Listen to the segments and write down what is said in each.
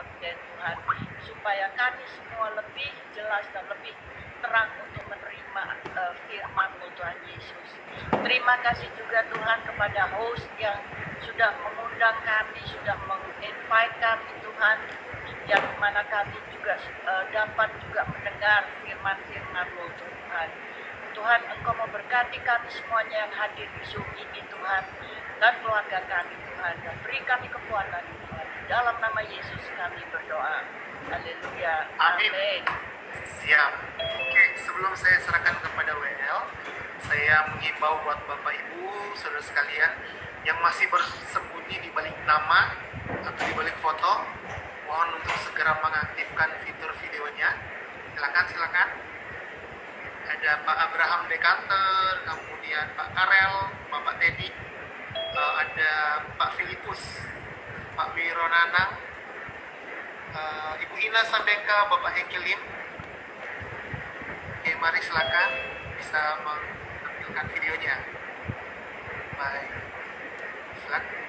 khotbah Tuhan, supaya kami semua lebih jelas dan lebih terang untuk menerima firman-Mu Tuhan Yesus. Terima kasih juga Tuhan kepada host yang sudah mengundang kami, sudah menginvite kami Tuhan, yang mana kami juga dapat juga mendengar firman-firman-Mu Tuhan. Tuhan, Engkau memberkati kami semuanya yang hadir di Zoom ini Tuhan, dan keluarga kami Tuhan, dan beri kami kekuatan Tuhan. Dalam nama Yesus kami berdoa. Haleluya. Amin. Siap. Oke, sebelum saya serahkan kepada WL, saya mengimbau buat Bapak Ibu, saudara sekalian yang masih bersembunyi di balik nama atau di balik foto, mohon untuk segera mengaktifkan fitur videonya. Silakan. Ada Pak Abraham Dekanter, kemudian Pak Karel, Bapak Teddy, ada Pak Filipus, Pak Wironanang, Ibu Ina Sambeka, Bapak Hengki Lim. Oke, mari silakan bisa menampilkan videonya. Baik, silakan.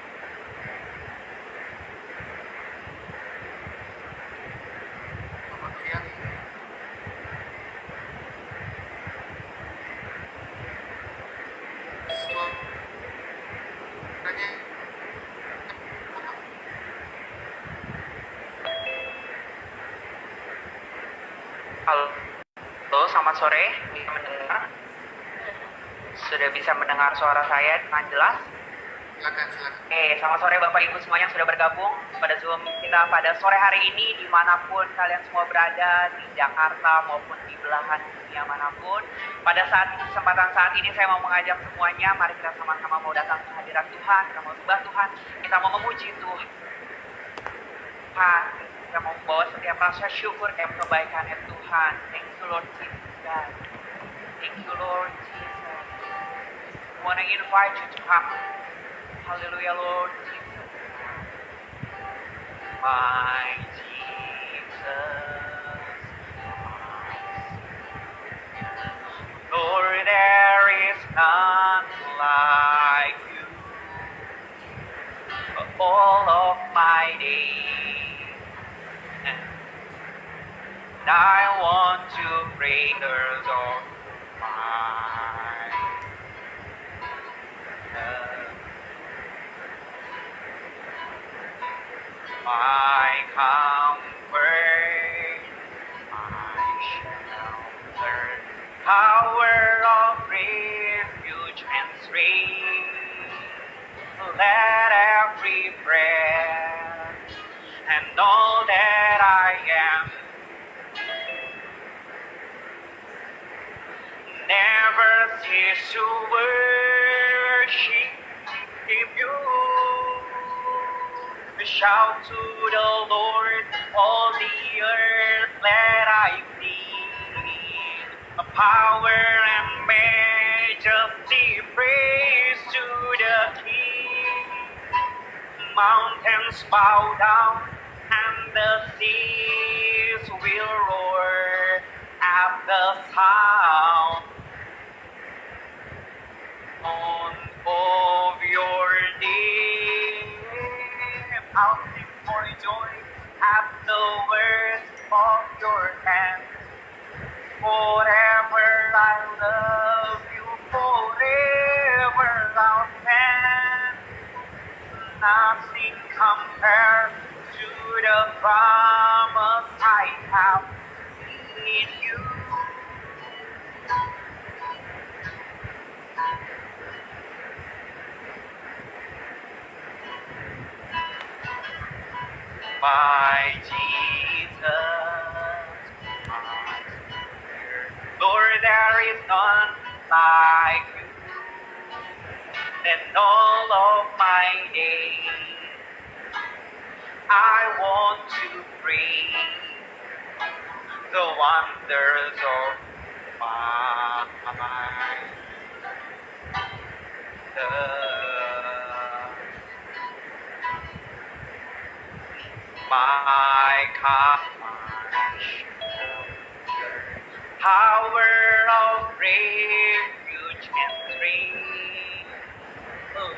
Bapak Fian. Halo, selamat sore. Bisa mendengar? Sudah bisa mendengar suara saya dengan jelas? Silakan. Selamat sore Bapak Ibu semuanya yang sudah bergabung pada Zoom kita pada sore hari ini, dimanapun kalian semua berada, di Jakarta maupun di belahan dunia manapun. Pada kesempatan saat ini saya mau mengajak semuanya, mari kita sama-sama mau datang ke hadirat Tuhan, kita mau sembah Tuhan, kita mau memuji Tuhan. Kita mau membawa setiap rasa syukur dan kebaikannya Tuhan. Thank you Lord Jesus God. Thank you Lord Jesus. I want to invite you to come. Hallelujah Lord Jesus. My Jesus. Lord, there is none like you. All of my days. And I want to praise all my comfort, my shelter, tower of refuge and strength. Let every breath and all that I am never cease to worship you. Shout to the Lord, all the earth, let I sing. A power and majesty, praise to the King. Mountains bow down and the seas will roar at the sound of your name. I'll sing for joy at the words of your hand. Forever I love you, forever I'll stand. Nothing compares to the promise I have in you. My Jesus, my Savior, Lord, there is none like you. And all of my days, I want to praise the wonders of my power of refuge and strength.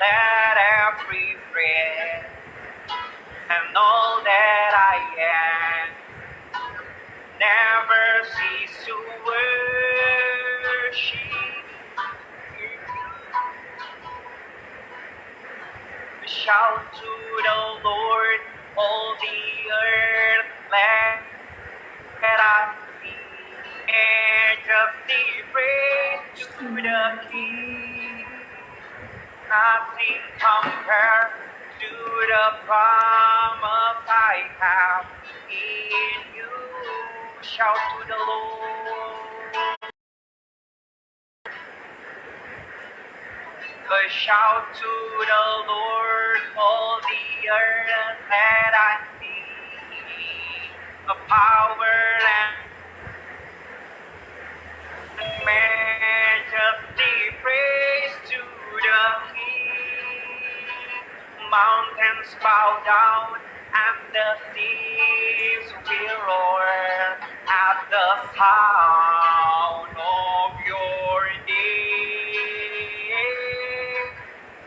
Let every breath and all that I Shout to the Lord, all the earth, let us sing. Majesty, praise to the King. Nothing compares to the promise I have in you. Shout to the Lord. Shout to the Lord, all the earth, let us see the power and majesty, praise to the King. Mountains bow down and the seas will roar at the sound of your name.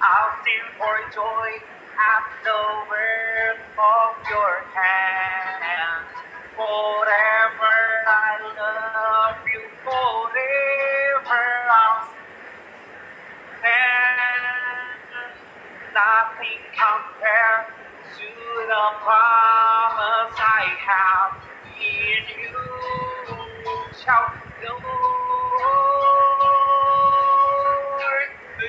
I'll sing for joy at the work of your hands. Forever I love you, forever I'll stand. Nothing compares to the promise I have in you. Shout the Lord,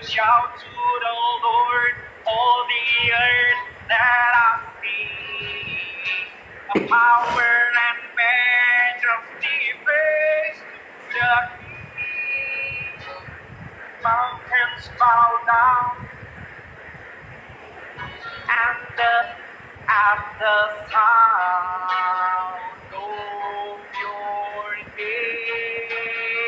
shout to the Lord, all the earth, let us see the power and majesty, praise to the King. Mountains bow down and at the sound of your name.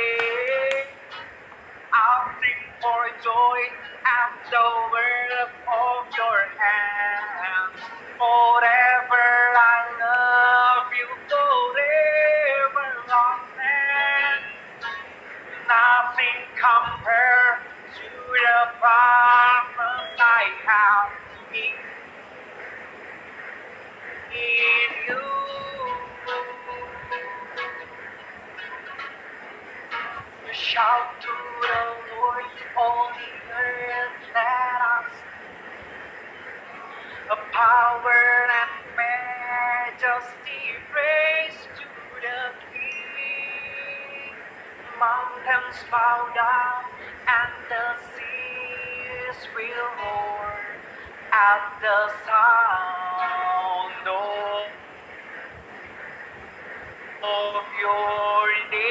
I'll sing for joy at the work of your hands. Forever I love you, forever I'll stand. Nothing compares to the promise I have in you. Shout to the Lord, all the earth, let us the power and majesty, praise to the King. Mountains bow down and the seas will roar at the sound of your name.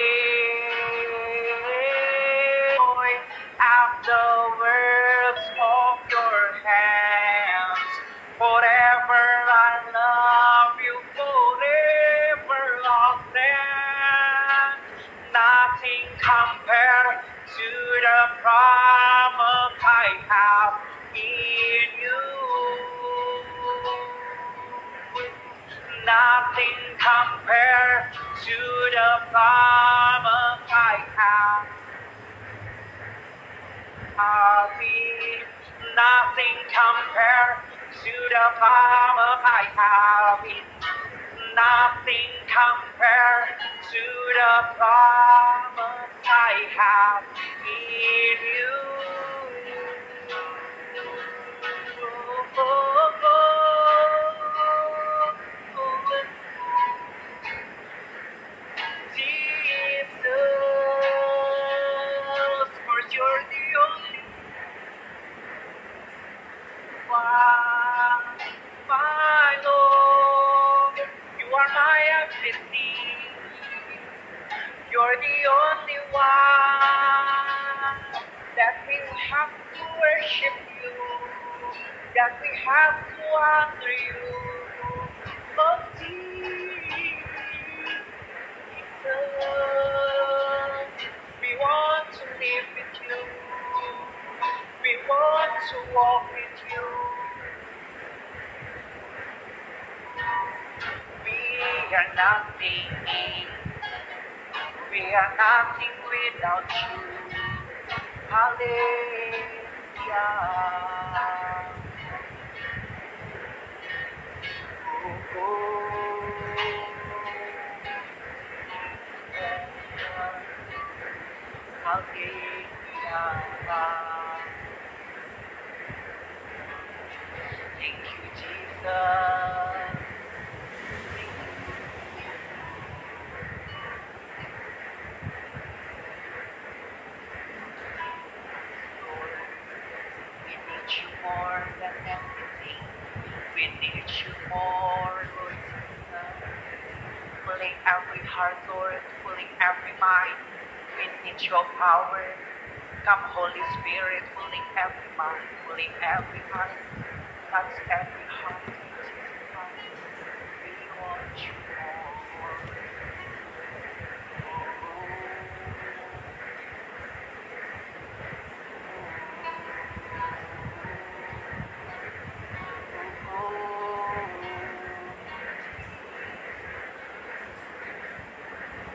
At the works of your hands, forever I love you, forever I'll stand. Nothing compares to the promise I have in you. Nothing compares to the promise I have. Nothing compares to the promise I have. Nothing compares to the promise I have in you. Jesus, for you're the only one, my Lord. You are my everything. You're the only one that we have to worship you, that we have to honor you. Oh, Jesus, we want to live with you. We want to walk with you. We are nothing. We are nothing without you. Hallelujah. Oh, Hallelujah. filling every heart, Lord, filling every mind with each your power. Come, Holy Spirit, filling every mind, filling every heart, touch every heart. We want you more.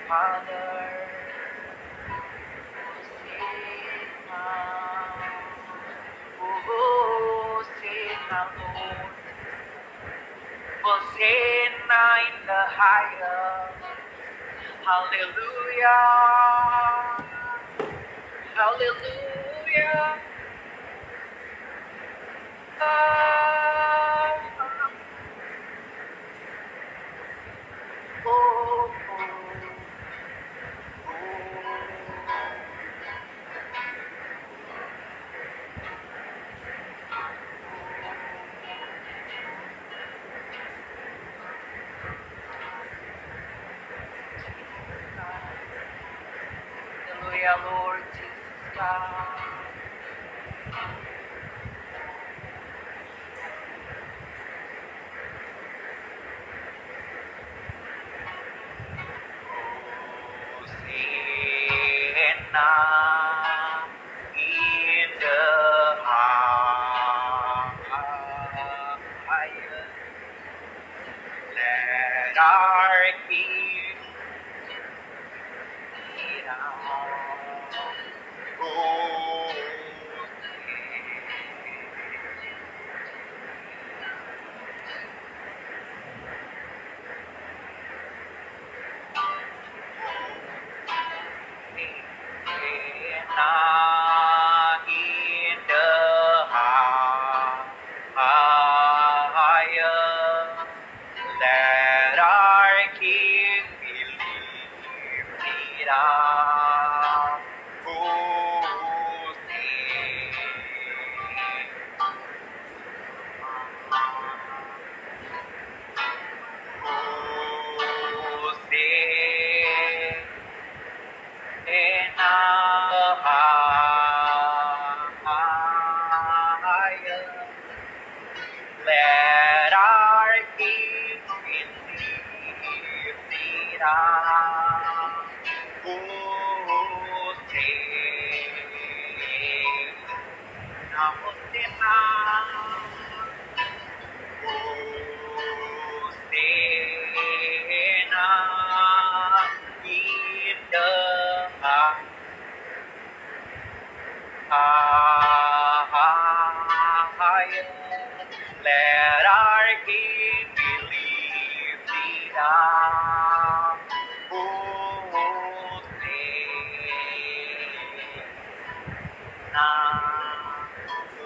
Father, Hosanna, Lord, Hosanna in the highest. Hallelujah, Hallelujah. Oh, Hallelujah, Lord Jesus God. Hosanna in the highest. Let our King be now. In the highest, let our King be lifted up. Let our King be lifted up. Hosanna in the highest. Let our King be lifted up. Hosanna.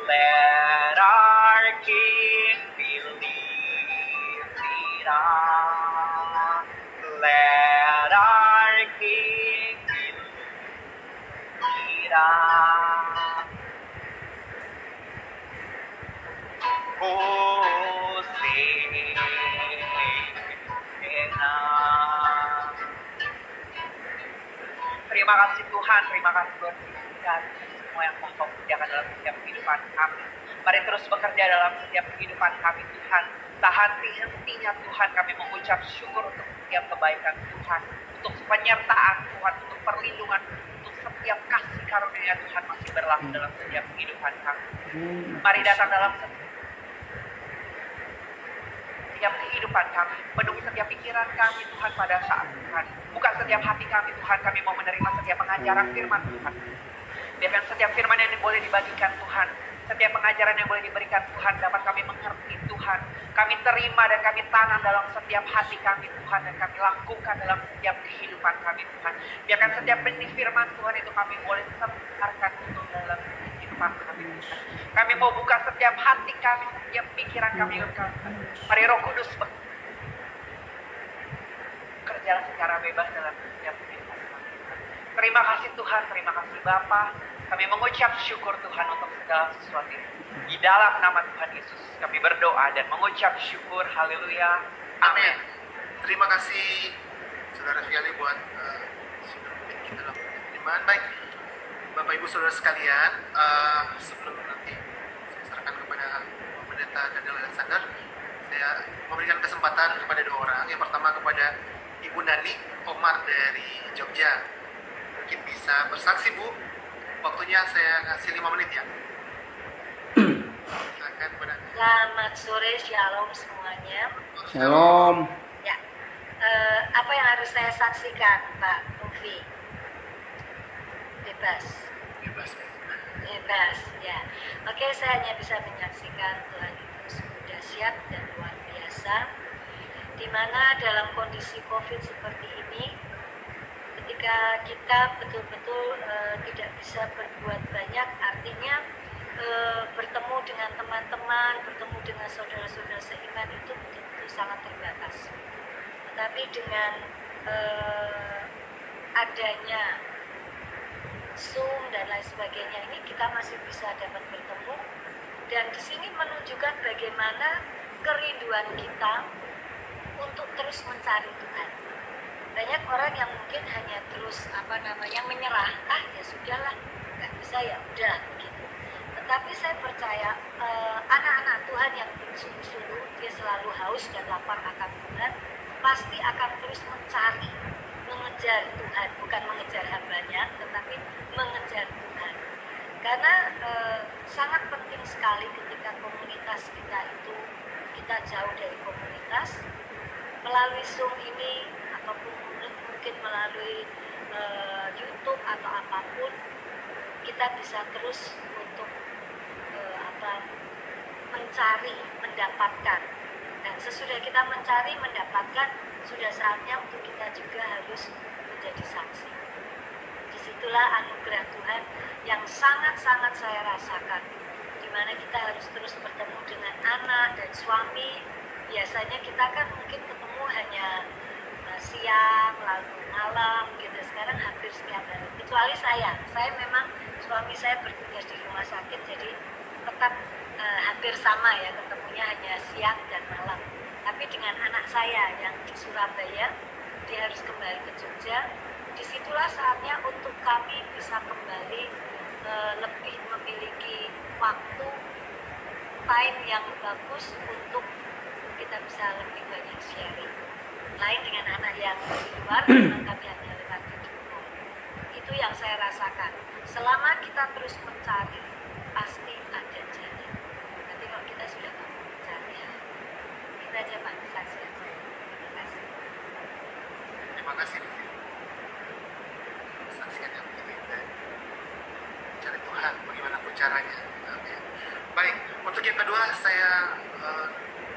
Let our King be lifted up. Let our King be lifted up. Hosanna. Terima kasih Tuhan, terima kasih Tuhan dan semua yang mau kau kerjakan dalam setiap kehidupan kami. Mari terus bekerja dalam setiap kehidupan kami Tuhan. Tak henti-hentinya Tuhan kami mengucap syukur untuk setiap kebaikan Tuhan, untuk penyertaan Tuhan, untuk perlindungan, untuk setiap kasih karunia Tuhan masih berlaku dalam setiap kehidupan kami. Mari datang dalam setiap kehidupan kami, penuhi setiap pikiran kami Tuhan pada saat Tuhan. Buka setiap hati kami Tuhan, kami mau menerima setiap pengajaran firman Tuhan. Biarkan setiap firman yang boleh dibagikan Tuhan, setiap pengajaran yang boleh diberikan Tuhan dapat kami mengerti Tuhan. Kami terima dan kami tanam dalam setiap hati kami Tuhan, dan kami lakukan dalam setiap kehidupan kami Tuhan. Biarkan setiap benih firman Tuhan itu kami boleh sebarkan itu dalam kehidupan kami Tuhan. Kami mau buka setiap hati kami, setiap pikiran kami. Mari Roh Kudus bekerja secara bebas dalam setiap kehidupan kami. Terima kasih Tuhan, terima kasih Bapa. Kami mengucap syukur Tuhan untuk segala sesuatu. Di dalam nama Tuhan Yesus kami berdoa dan mengucap syukur. Haleluya. Amin. Terima kasih Saudara Fiali buat sudah memimpin kita dalam penerimaan. Baik, Bapak Ibu Saudara sekalian, sebelum nanti saya serahkan kepada Pendeta Daniel Alexander, saya memberikan kesempatan kepada dua orang. Yang pertama kepada Ibu Nani Omar dari Jogja. Mungkin bisa bersaksi, Bu. Waktunya saya kasih 5 menit ya. Silakan, Bu Nani. Selamat sore, shalom semuanya. Shalom. Ya, apa yang harus saya saksikan, Pak Novi? Bebas, Bebas. bebas, ya. Oke, saya hanya bisa menyaksikan Tuhan itu sungguh dahsyat dan luar biasa. Di mana dalam kondisi COVID seperti ini, ketika kita betul-betul tidak bisa berbuat banyak, artinya bertemu dengan teman-teman, bertemu dengan saudara-saudara seiman itu betul-betul sangat terbatas. Tetapi dengan adanya Zoom dan lain sebagainya ini kita masih bisa dapat bertemu, dan di sini menunjukkan bagaimana kerinduan kita untuk terus mencari Tuhan. Banyak orang yang mungkin hanya terus menyerah, ya sudahlah, nggak bisa ya udah gitu. Tetapi saya percaya anak-anak Tuhan yang sungguh-sungguh dia selalu haus dan lapar akan Tuhan, pasti akan terus mencari, mengejar Tuhan, bukan mengejar hambanya, tetapi mengejar Tuhan. Karena sangat penting sekali ketika komunitas kita itu, kita jauh dari komunitas, melalui Zoom ini ataupun mungkin melalui YouTube atau apapun, kita bisa terus untuk mencari, mendapatkan. Dan sesudah kita mencari, mendapatkan, sudah saatnya untuk kita juga harus menjadi saksi. Disitulah anugerah Tuhan yang sangat-sangat saya rasakan, di mana kita harus terus bertemu dengan anak dan suami. Biasanya kita kan mungkin ketemu hanya siang, lalu malam gitu. Sekarang hampir setiap hari. Kecuali saya memang suami saya bertugas di rumah sakit, jadi tetap hampir sama ya, ketemunya hanya siang dan malam. Tapi dengan anak saya yang di Surabaya, dia harus kembali ke Jogja. Disitulah saatnya untuk kami bisa kembali lebih memiliki waktu, time yang bagus untuk kita bisa lebih banyak sharing. Lain dengan anak yang di luar, memang kami hanya lewat video call. Itu yang saya rasakan. Selama kita terus mencari, pasti ada jalan. Nanti kalau kita sudah mau mencari, kita aja Pak, saksi aja. Terima kasih. Terima kasih. Saksikan yang begini. Cari Tuhan, bagaimanapun caranya. Oke. Baik, untuk yang kedua saya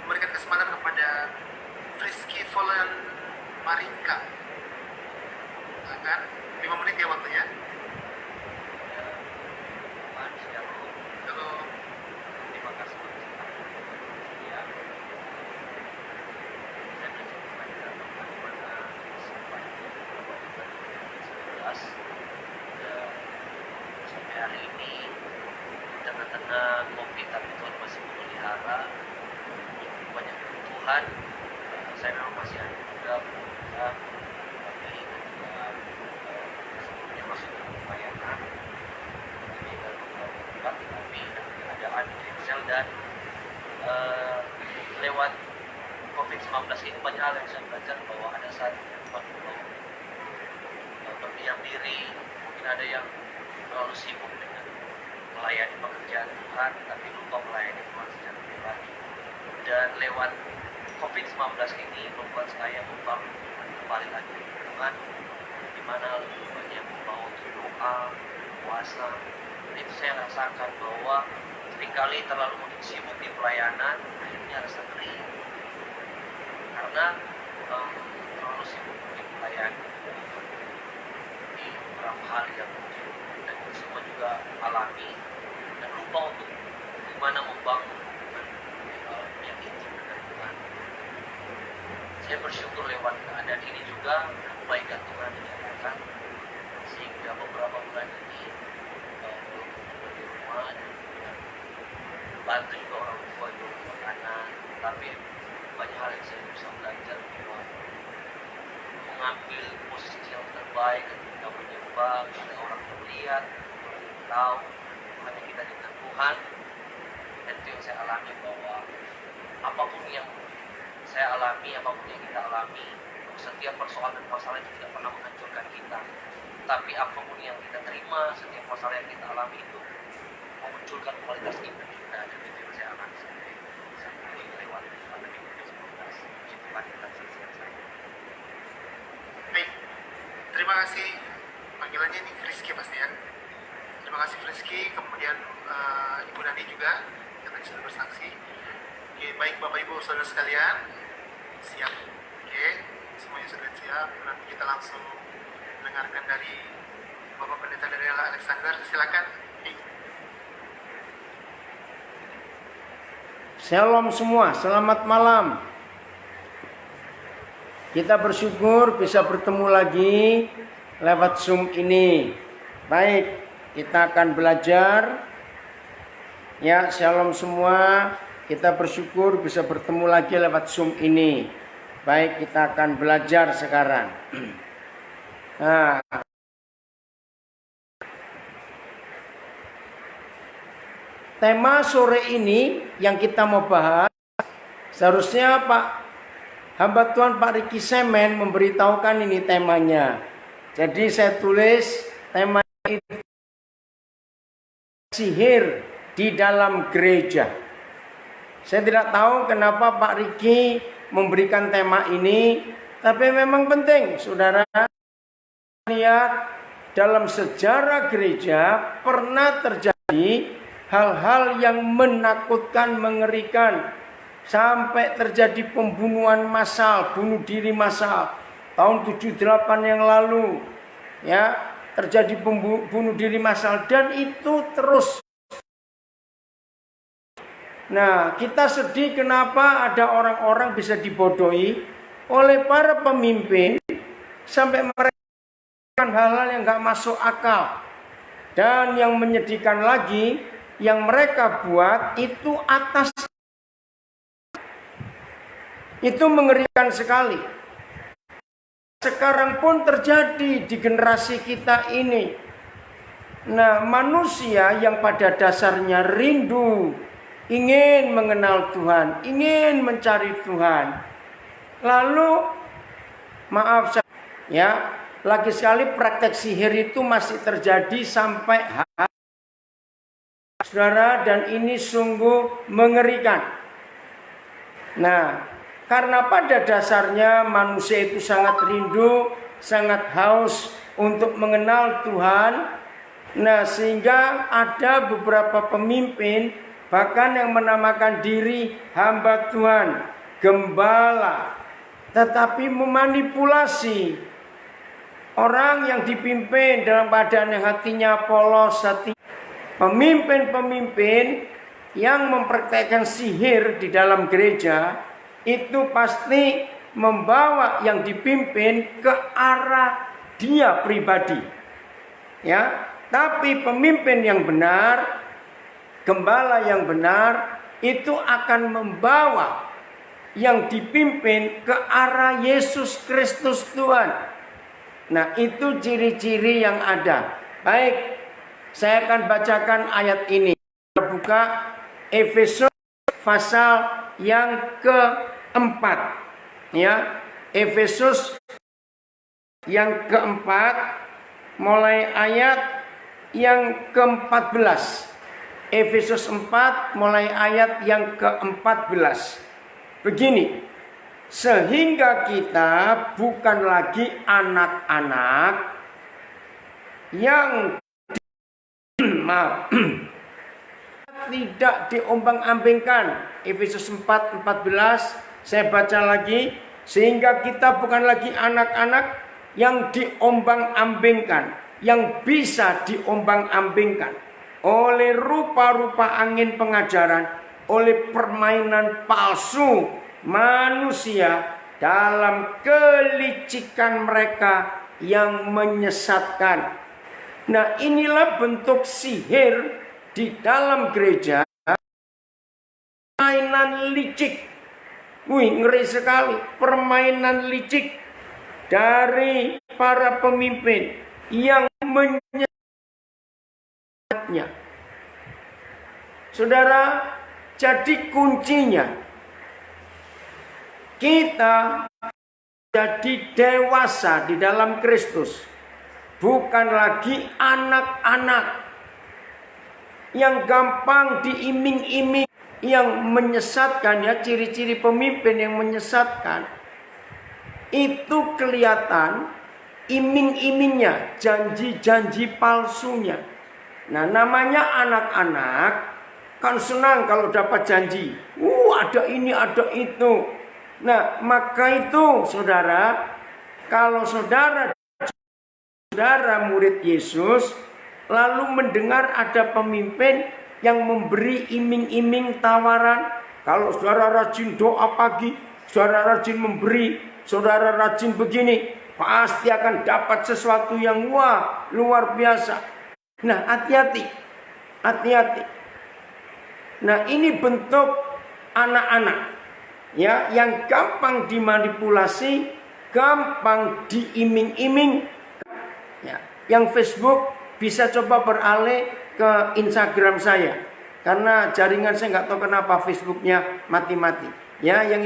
memberikan kesempatan kepada Rizky Volan Maringka. Silakan, 5 menit ya waktunya. Halo. Terima kasih. Ya. Saya bersyukur kepada dan sampai hari ini di tengah-tengah COVID tapi Tuhan masih memelihara banyak kebutuhan. Saya memang masih ada juga berusaha tapi ketika sebelumnya masuk dalam pelayanan ini dalam beberapa tempat tapi keadaan Excel dan lewat COVID-19 ini banyak hal yang saya belajar bahwa ada saat Tuhan mau berdiam diri, mungkin ada yang terlalu sibuk dengan melayani pekerjaan Tuhan tapi lupa melayani Tuhan secara pribadi. Dan lewat COVID-19 ini membuat saya membangun kembali lagi hubungan di mana lebih banyak mau doa, puasa. Dan itu saya rasakan bahwa seringkali terlalu mungkin sibuk di pelayanan akhirnya rasa ngeri karena terlalu sibuk di pelayanan di beberapa hal yang mungkin dan itu semua juga alami dan lupa untuk bagaimana membangun yang intim dengan Tuhan. Saya bersyukur lewat keadaan ini juga kebaikan Tuhan dinyatakan sehingga beberapa bulan ini di rumah dan bantu juga orang tua ibu makanan, tapi banyak hal yang saya bisa belajar bahwa mengambil posisi yang terbaik ketika menyembah, ada orang yang melihat, orang yang tahu, hanya kita dengan Tuhan. Dan itu yang saya alami, bahwa apapun yang saya alami, apapun yang kita alami, setiap persoalan dan masalah itu tidak pernah menghancurkan kita. Tapi apapun yang kita terima, setiap masalah yang kita alami itu memunculkan kualitas iman kita. Dan itu yang saya alami sampai lewat pandemi COVID-19. Itulah kesaksian saya. Baik, terima kasih. Panggilannya ini Frisky pasti ya. Terima kasih Frisky, kemudian Ibu Nani juga yang tadi sudah bersaksi. Oke, baik Bapak Ibu Saudara sekalian, siap. Oke, semuanya sudah siap. Nanti kita langsung mendengarkan dari Bapak Pendeta Daniel Alexander. Silakan. Shalom semua, selamat malam. Kita bersyukur bisa bertemu lagi lewat Zoom ini. Baik, kita akan belajar. Ya, shalom semua. Kita bersyukur bisa bertemu lagi lewat Zoom ini. Baik, kita akan belajar sekarang. Nah, tema sore ini yang kita mau bahas, seharusnya hamba Tuhan Pak Riki Semen memberitahukan ini temanya. Jadi saya tulis tema sihir di dalam gereja. Saya tidak tahu kenapa Pak Riki memberikan tema ini, tapi memang penting, saudara. Lihat dalam sejarah gereja pernah terjadi hal-hal yang menakutkan, mengerikan, sampai terjadi pembunuhan massal, bunuh diri massal tahun 78 yang lalu. Ya, terjadi bunuh diri massal dan itu terus. Nah, kita sedih kenapa ada orang-orang bisa dibodohi oleh para pemimpin sampai mereka melakukan hal-hal yang gak masuk akal. Dan yang menyedihkan lagi, yang mereka buat itu atas. Itu mengerikan sekali. Sekarang pun terjadi di generasi kita ini. Nah, manusia yang pada dasarnya rindu, ingin mengenal Tuhan, ingin mencari Tuhan. Lalu, maaf ya, lagi sekali praktek sihir itu masih terjadi sampai hari. Saudara, dan ini sungguh mengerikan. Nah, karena pada dasarnya manusia itu sangat rindu, sangat haus untuk mengenal Tuhan. Nah, sehingga ada beberapa pemimpin bahkan yang menamakan diri hamba Tuhan, gembala, tetapi memanipulasi orang yang dipimpin dalam keadaan yang hatinya polos, pemimpin-pemimpin yang mempraktekkan sihir di dalam gereja itu pasti membawa yang dipimpin ke arah dia pribadi. Ya, tapi pemimpin yang benar, gembala yang benar itu akan membawa yang dipimpin ke arah Yesus Kristus Tuhan. Nah, itu ciri-ciri yang ada. Baik, saya akan bacakan ayat ini. Terbuka Efesus pasal yang keempat. Ya, Efesus yang keempat mulai ayat yang ke-14. Efesus 4 mulai ayat yang ke-14. Begini, sehingga kita bukan lagi anak-anak yang tidak diombang-ambingkan. Efesus 4:14 saya baca lagi, sehingga kita bukan lagi anak-anak yang diombang-ambingkan, yang bisa diombang-ambingkan oleh rupa-rupa angin pengajaran, oleh permainan palsu manusia dalam kelicikan mereka yang menyesatkan. Nah, inilah bentuk sihir di dalam gereja. Permainan licik. Wih, ngeri sekali. Permainan licik. dari para pemimpin yang menyesatnya. Saudara, jadi kuncinya kita jadi dewasa di dalam Kristus, bukan lagi anak-anak yang gampang diiming-iming, yang menyesatkan. Ya, ciri-ciri pemimpin yang menyesatkan itu kelihatan iming-imingnya, janji-janji palsunya. Nah, namanya anak-anak kan senang kalau dapat janji. Ada ini, ada itu. Nah, maka itu saudara, kalau saudara murid Yesus, lalu mendengar ada pemimpin yang memberi iming-iming tawaran. Kalau saudara rajin doa pagi, saudara rajin memberi, saudara rajin begini, pasti akan dapat sesuatu yang luar biasa. Nah, hati-hati. Nah, ini bentuk anak-anak ya, yang gampang dimanipulasi, gampang diiming-iming. Ya, yang Facebook bisa coba beralih ke Instagram saya, karena jaringan saya nggak tahu kenapa Facebooknya mati-mati. Ya, yang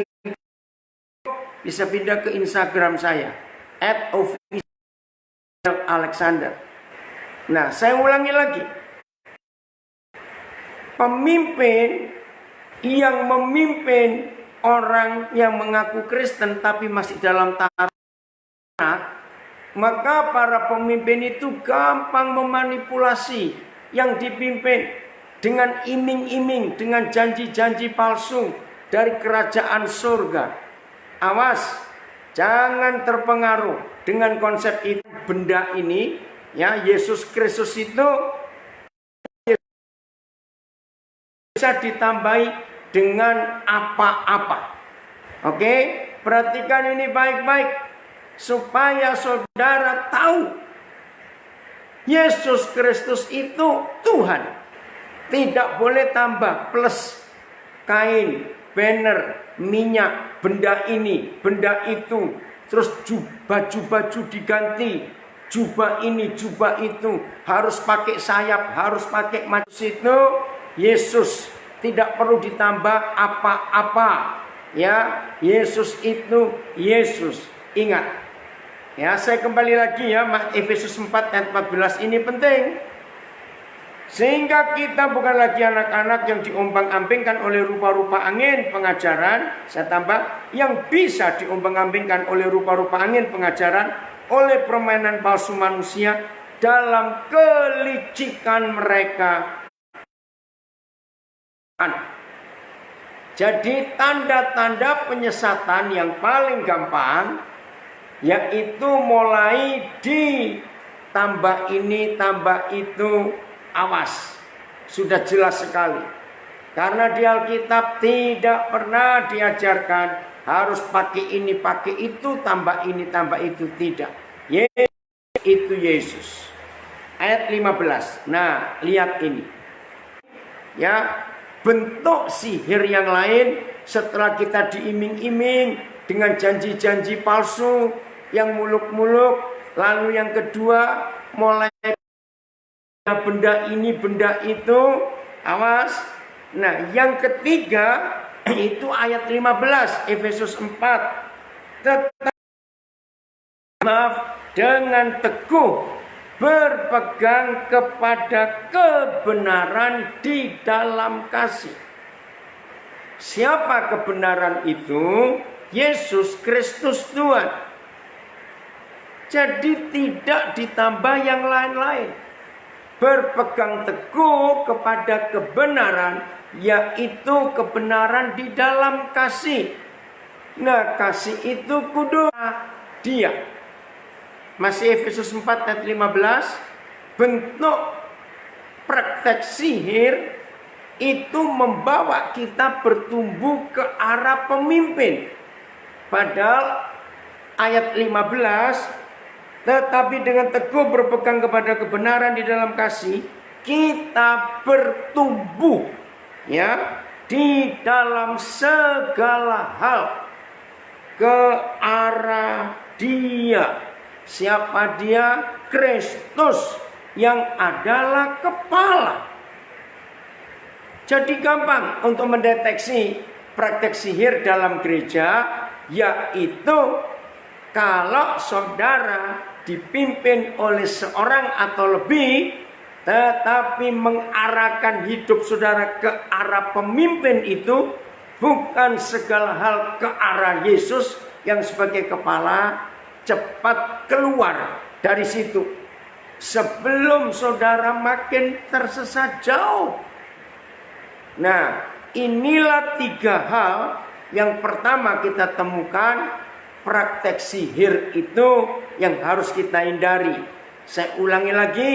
bisa pindah ke Instagram saya @official_alexander. Nah, saya ulangi lagi. Pemimpin yang memimpin orang yang mengaku Kristen tapi masih dalam tahap anak, maka para pemimpin itu gampang memanipulasi yang dipimpin dengan iming-iming, dengan janji-janji palsu dari kerajaan surga. Awas, jangan terpengaruh dengan konsep itu. Benda ini ya, Yesus Kristus itu bisa ditambahi dengan apa-apa. Oke, perhatikan ini baik-baik supaya saudara tahu Yesus Kristus itu Tuhan. Tidak boleh tambah plus kain, banner, minyak, benda ini, benda itu. Terus baju-baju diganti, jubah ini, jubah itu, harus pakai sayap, harus pakai macam itu. Yesus tidak perlu ditambah apa-apa. Ya, Yesus itu Yesus. Ingat. Ya, saya kembali lagi ya, Efesus 4 ayat 14 ini penting. Sehingga kita bukan lagi anak-anak yang diombang-ambingkan oleh rupa-rupa angin pengajaran. Saya tambah, yang bisa diombang-ambingkan oleh rupa-rupa angin pengajaran, oleh permainan palsu manusia dalam kelicikan mereka. Jadi tanda-tanda penyesatan yang paling gampang yaitu mulai ditambah ini, tambah itu. Awas, sudah jelas sekali. Karena di Alkitab tidak pernah diajarkan harus pakai ini, pakai itu, tambah ini, tambah itu. Tidak. Yesus itu Yesus. Ayat 15. Nah, lihat ini. Ya, bentuk sihir yang lain setelah kita diiming-iming dengan janji-janji palsu yang muluk-muluk. Lalu yang kedua, mulai benda ini, benda itu. Awas. Nah, yang ketiga itu ayat 15 Efesus 4. Tetap dengan teguh berpegang kepada kebenaran di dalam kasih. Siapa kebenaran itu? Yesus Kristus Tuhan. Jadi tidak ditambah yang lain-lain. Berpegang teguh kepada kebenaran, yaitu kebenaran di dalam kasih. Nah, kasih itu kudus dia. Masih Efesus 4 ayat 15. Bentuk praktek sihir itu membawa kita bertumbuh ke arah pemimpin. Padahal ayat 15, tetapi dengan teguh berpegang kepada kebenaran di dalam kasih, kita bertumbuh ya di dalam segala hal ke arah Dia dia? Siapa dia? Kristus yang adalah kepala. Jadi gampang untuk mendeteksi praktek sihir dalam gereja, yaitu kalau saudara dipimpin oleh seorang atau lebih, tetapi mengarahkan hidup saudara ke arah pemimpin itu, bukan segala hal ke arah Yesus yang sebagai kepala, cepat keluar dari situ sebelum saudara makin tersesat jauh. Nah, inilah 3 hal yang pertama kita temukan praktek sihir itu yang harus kita hindari. Saya ulangi lagi.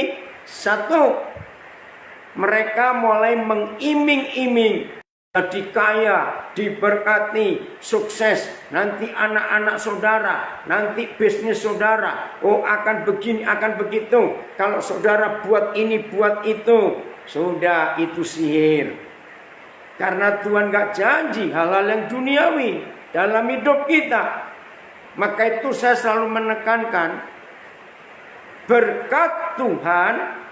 1, mereka mulai mengiming-iming jadi kaya, diberkati, sukses. Nanti anak-anak saudara, nanti bisnis saudara, oh akan begini, akan begitu. Kalau saudara buat ini, buat itu, sudah itu sihir. Karena Tuhan gak janji hal-hal yang duniawi dalam hidup kita. Maka itu saya selalu menekankan, berkat Tuhan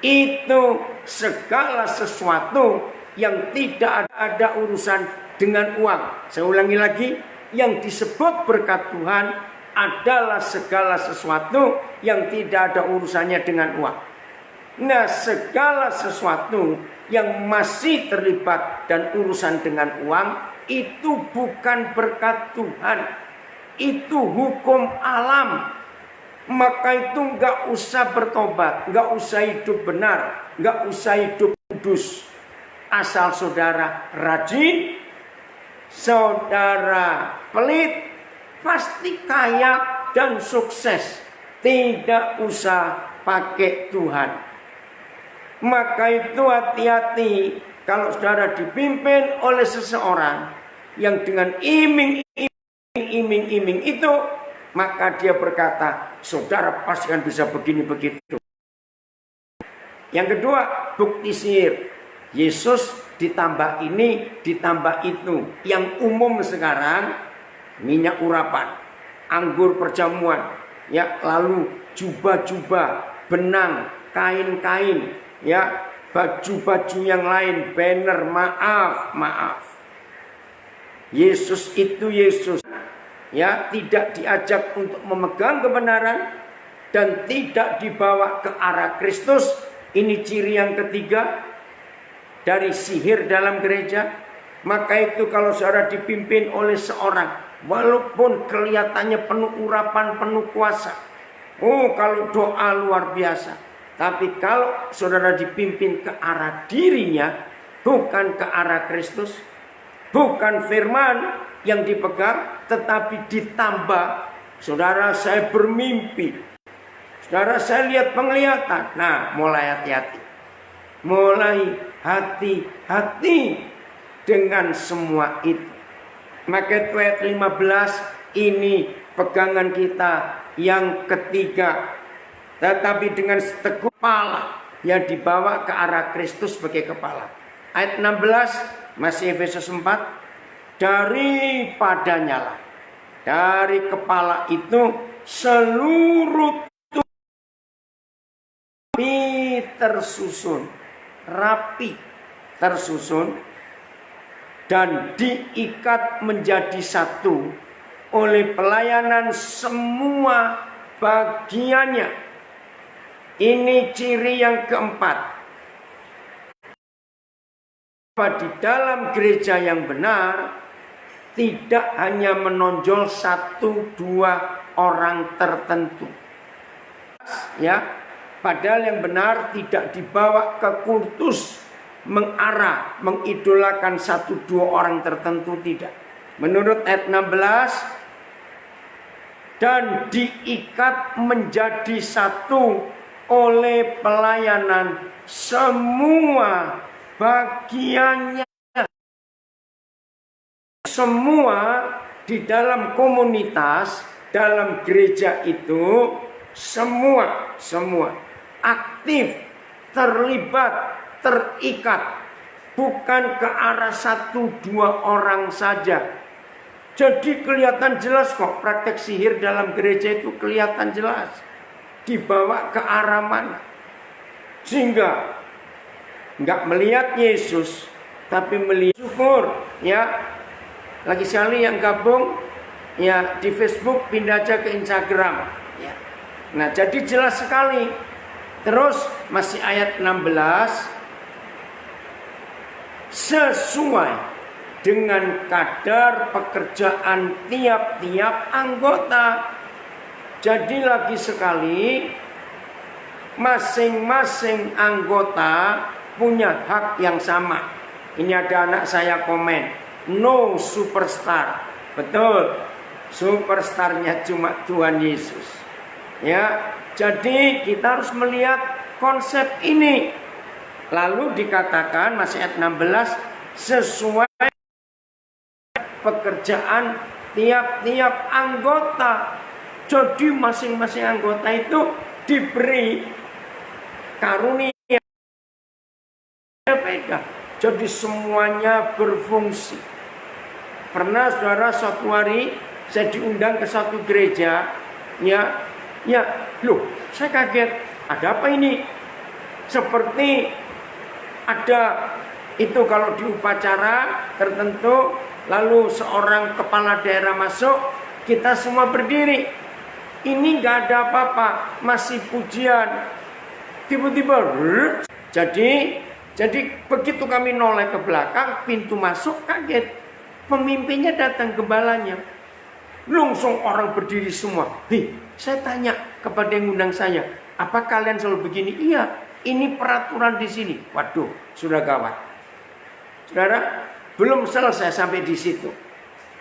itu segala sesuatu yang tidak ada urusan dengan uang. Saya ulangi lagi, yang disebut berkat Tuhan adalah segala sesuatu yang tidak ada urusannya dengan uang. Nah, segala sesuatu yang masih terlibat dan urusan dengan uang itu bukan berkat Tuhan, itu hukum alam. Maka itu gak usah bertobat, gak usah hidup benar, gak usah hidup kudus. Asal saudara rajin, saudara pelit, pasti kaya dan sukses. Tidak usah pakai Tuhan. Maka itu hati-hati kalau saudara dipimpin oleh seseorang yang dengan iming-iming itu, maka dia berkata, saudara pasti akan bisa begini begitu. Yang kedua, bukti sihir. Yesus ditambah ini, ditambah itu. Yang umum sekarang, minyak urapan, anggur perjamuan, ya, lalu jubah-jubah, benang, kain-kain, ya, baju-baju yang lain, banner, maaf. Yesus itu Yesus, ya, tidak diajak untuk memegang kebenaran dan tidak dibawa ke arah Kristus. Ini ciri yang ketiga dari sihir dalam gereja. Maka itu kalau saudara dipimpin oleh seorang, walaupun kelihatannya penuh urapan, penuh kuasa, oh kalau doa luar biasa, tapi kalau saudara dipimpin ke arah dirinya, bukan ke arah Kristus, bukan firman yang dipegang, tetapi ditambah, saudara saya bermimpi, saudara saya lihat penglihatan. Nah, mulai hati-hati. Mulai hati-hati dengan semua itu. Maka ayat 15 ini pegangan kita yang ketiga. Tetapi dengan teguh kepala yang dibawa ke arah Kristus sebagai kepala. Ayat 16 masih Efesus 4. Daripadanya lah, dari kepala itu seluruh tubuh tersusun, rapi, tersusun dan diikat menjadi satu oleh pelayanan semua bagiannya. Ini ciri yang keempat. Di dalam gereja yang benar tidak hanya menonjol 1-2 orang tertentu, ya. Padahal yang benar tidak dibawa ke kultus, mengarah, mengidolakan 1-2 orang tertentu, tidak. Menurut ayat 16, dan diikat menjadi satu oleh pelayanan semua bagiannya. Semua di dalam komunitas, dalam gereja itu, semua aktif, terlibat, terikat, bukan ke arah 1-2 orang saja, Jadi kelihatan jelas kok praktek sihir dalam gereja itu kelihatan jelas. Dibawa ke arah mana. Sehingga nggak melihat Yesus, tapi melihat syukur. Ya, lagi sekali yang gabung ya di Facebook pindah aja ke Instagram. Ya. Nah jadi jelas sekali. Terus masih ayat 16, sesuai dengan kadar pekerjaan tiap-tiap anggota. Jadi lagi sekali, masing-masing anggota punya hak yang sama. Ini ada anak saya komen, no superstar. Betul, superstarnya cuma Tuhan Yesus. Ya, jadi kita harus melihat konsep ini. Lalu dikatakan masih ayat 16, sesuai pekerjaan tiap-tiap anggota. Jadi masing-masing anggota itu diberi karunia beda. Jadi semuanya berfungsi. Pernah saudara suatu hari saya diundang ke satu gereja, loh saya kaget, ada apa ini? Seperti ada itu kalau di upacara tertentu, lalu seorang kepala daerah masuk, kita semua berdiri. Ini gak ada apa-apa, masih pujian. Tiba-tiba, jadi begitu kami noleh ke belakang, pintu masuk kaget. Pemimpinnya datang, gembalanya. Langsung orang berdiri semua. Saya tanya kepada yang undang saya, apa kalian selalu begini? Iya, ini peraturan di sini. Waduh, sudah gawat. Saudara, belum selesai sampai di situ.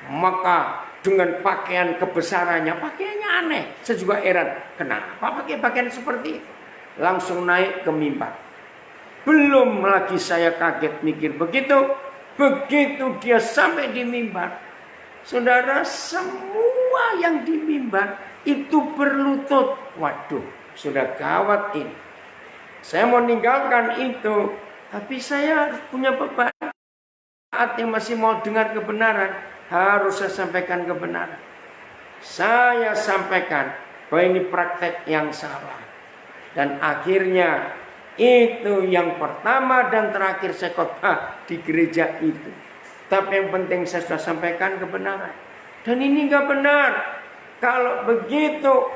Maka dengan pakaian kebesarannya, pakaiannya aneh. Saya juga heran, kenapa pakai pakaian seperti itu? Langsung naik ke mimbar. Belum lagi saya kaget mikir begitu. Begitu dia sampai di mimbar, saudara, semua yang di mimbar itu berlutut. Waduh, sudah gawat ini. Saya mau ninggalkan itu, tapi saya harus punya beban. Saat yang masih mau dengar kebenaran, harus saya sampaikan kebenaran. Saya sampaikan bahwa ini praktek yang salah. Dan akhirnya itu yang pertama dan terakhir saya khotbah di gereja itu. Tapi yang penting saya sudah sampaikan kebenaran. Dan ini gak benar. Kalau begitu,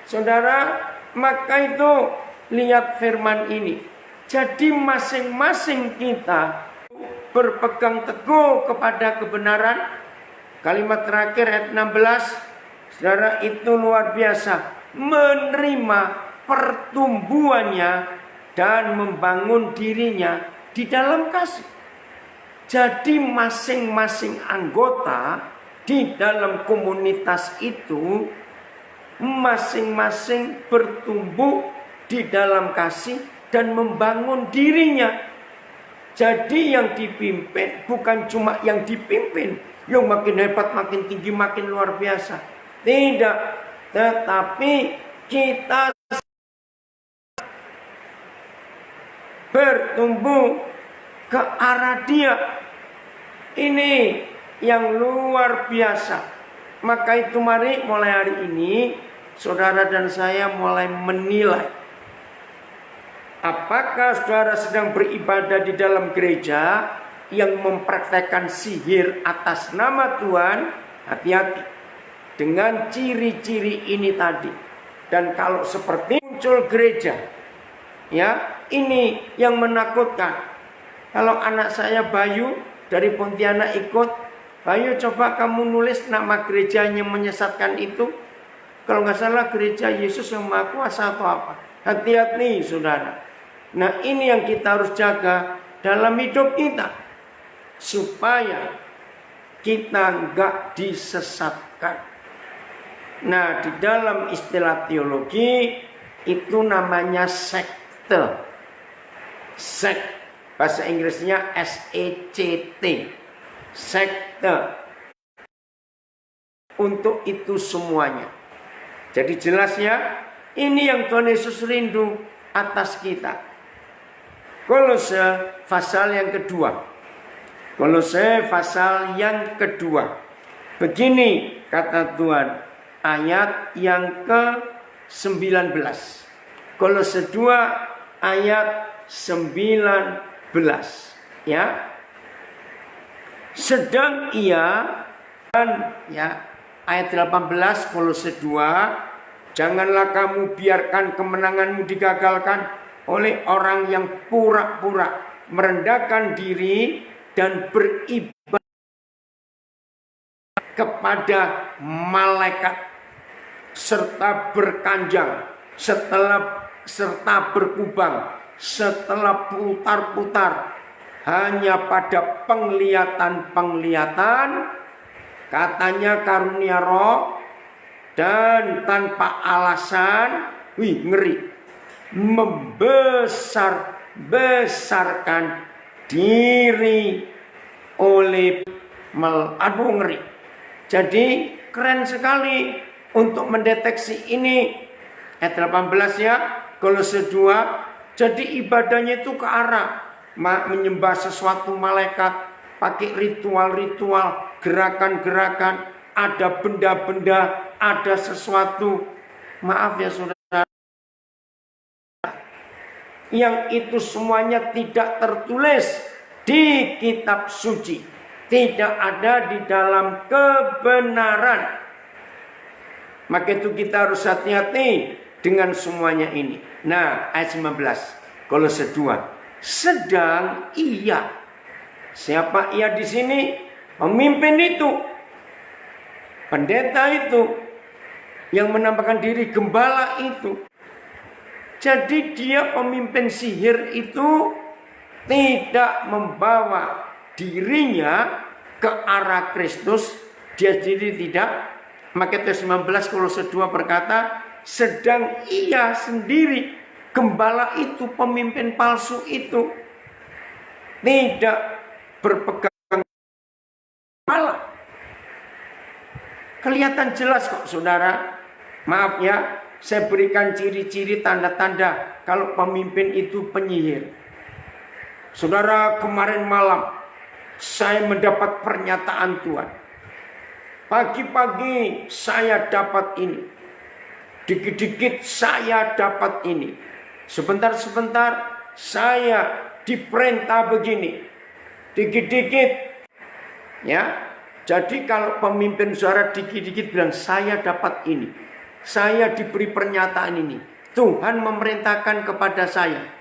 saudara, maka itu lihat firman ini. Jadi masing-masing kita berpegang teguh kepada kebenaran. Kalimat terakhir ayat 16, saudara, itu luar biasa. Menerima pertumbuhannya dan membangun dirinya di dalam kasih. Jadi masing-masing anggota di dalam komunitas itu masing-masing bertumbuh di dalam kasih dan membangun dirinya. Jadi yang dipimpin bukan cuma yang dipimpin, yang makin hebat, makin tinggi, makin luar biasa. Tidak, tetapi kita bertumbuh ke arah dia. Ini yang luar biasa. Maka itu mari mulai hari ini saudara dan saya mulai menilai. Apakah saudara sedang beribadah di dalam gereja yang mempraktekkan sihir atas nama Tuhan? Hati-hati dengan ciri-ciri ini tadi. Dan kalau seperti muncul gereja, ya, ini yang menakutkan. Kalau anak saya Bayu dari Pontianak ikut, Bayu coba kamu nulis nama gerejanya menyesatkan itu. Kalau nggak salah gereja Yesus yang Maha Kuasa atau apa. Hati-hati saudara. Nah ini yang kita harus jaga dalam hidup kita. Supaya kita nggak disesatkan. Nah di dalam istilah teologi itu namanya sekte. Sekt, bahasa Inggrisnya SECT, sekte. Untuk itu semuanya. Jadi jelas ya, ini yang Tuhan Yesus rindu atas kita. Kolose pasal yang kedua. Kolose pasal yang kedua. Begini kata Tuhan, ayat yang ke-19. Kolose 2 ayat 19 ya. Sedang ia ya, ayat 18 Kolose 2, janganlah kamu biarkan kemenanganmu digagalkan oleh orang yang pura-pura merendahkan diri dan beribadah kepada malaikat serta berkanjang serta berkubang setelah putar-putar hanya pada penglihatan katanya karunia roh dan tanpa alasan, ngeri, membesarkan diri oleh ngeri. Jadi keren sekali untuk mendeteksi ini. Ayat 18 ya, Kolose 2. Jadi ibadahnya itu ke arah menyembah sesuatu malaikat, pakai ritual-ritual, gerakan-gerakan, ada benda-benda, ada sesuatu. Maaf ya saudara, yang itu semuanya tidak tertulis di kitab suci, tidak ada di dalam kebenaran. Maka itu kita harus hati-hati dengan semuanya ini. Nah, ayat 19 Kolose 2. Sedang ia, siapa ia di sini? Pemimpin itu, pendeta itu, yang menampakkan diri gembala itu. Jadi dia pemimpin sihir itu tidak membawa dirinya ke arah Kristus, dia sendiri tidak. Maka 19 Kolose 2 berkata, sedang ia sendiri, gembala itu, pemimpin palsu itu, tidak berpegang kepala. Kelihatan jelas kok saudara. Maaf ya, saya berikan ciri-ciri tanda-tanda kalau pemimpin itu penyihir. Saudara, kemarin malam saya mendapat pernyataan Tuhan. Pagi-pagi saya dapat ini, dikit-dikit saya dapat ini, sebentar-sebentar saya diperintah begini, dikit-dikit ya. Jadi kalau pemimpin saudara dikit-dikit bilang saya dapat ini, saya diberi pernyataan ini, Tuhan memerintahkan kepada saya,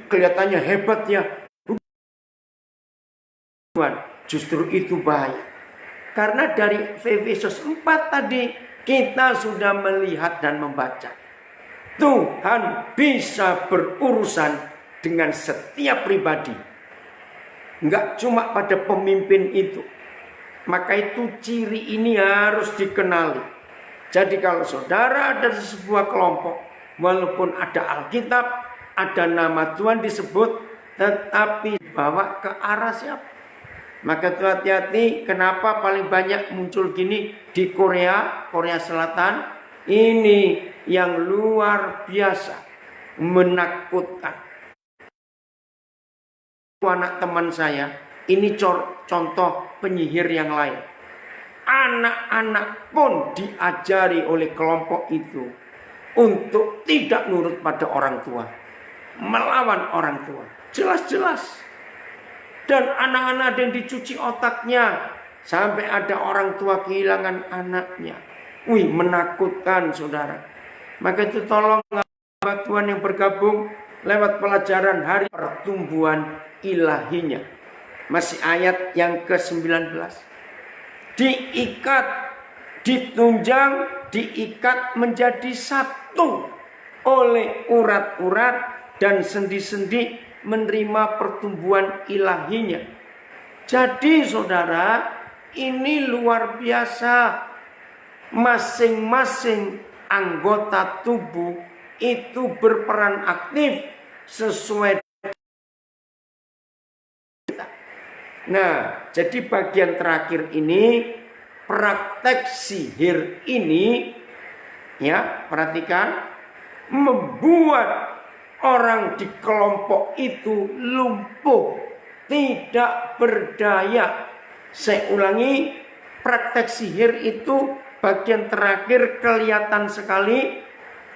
kelihatannya hebat ya Tuhan. Justru itu bahaya. Karena dari Efesus 4 tadi kita sudah melihat dan membaca, Tuhan bisa berurusan dengan setiap pribadi, enggak cuma pada pemimpin itu. Maka itu ciri ini harus dikenali. Jadi kalau saudara ada di sebuah kelompok, walaupun ada Alkitab, ada nama Tuhan disebut, tetapi bawa ke arah siapa? Maka itu hati-hati. Kenapa paling banyak muncul gini di Korea Selatan? Ini yang luar biasa menakutkan. Anak teman saya, ini contoh penyihir yang lain. Anak-anak pun diajari oleh kelompok itu untuk tidak nurut pada orang tua, melawan orang tua. Jelas-jelas. Dan anak-anak yang dicuci otaknya, sampai ada orang tua kehilangan anaknya. Menakutkan saudara. Maka itu tolong Tuhan yang bergabung lewat pelajaran hari pertumbuhan ilahinya. Masih ayat yang ke-19. Diikat, ditunjang, diikat menjadi satu oleh urat-urat dan sendi-sendi, menerima pertumbuhan ilahinya. Jadi saudara, ini luar biasa. Masing-masing anggota tubuh itu berperan aktif sesuai. Nah, jadi bagian terakhir ini, praktek sihir ini, ya, perhatikan, membuat orang di kelompok itu lumpuh, tidak berdaya. Saya ulangi, praktek sihir itu bagian terakhir kelihatan sekali.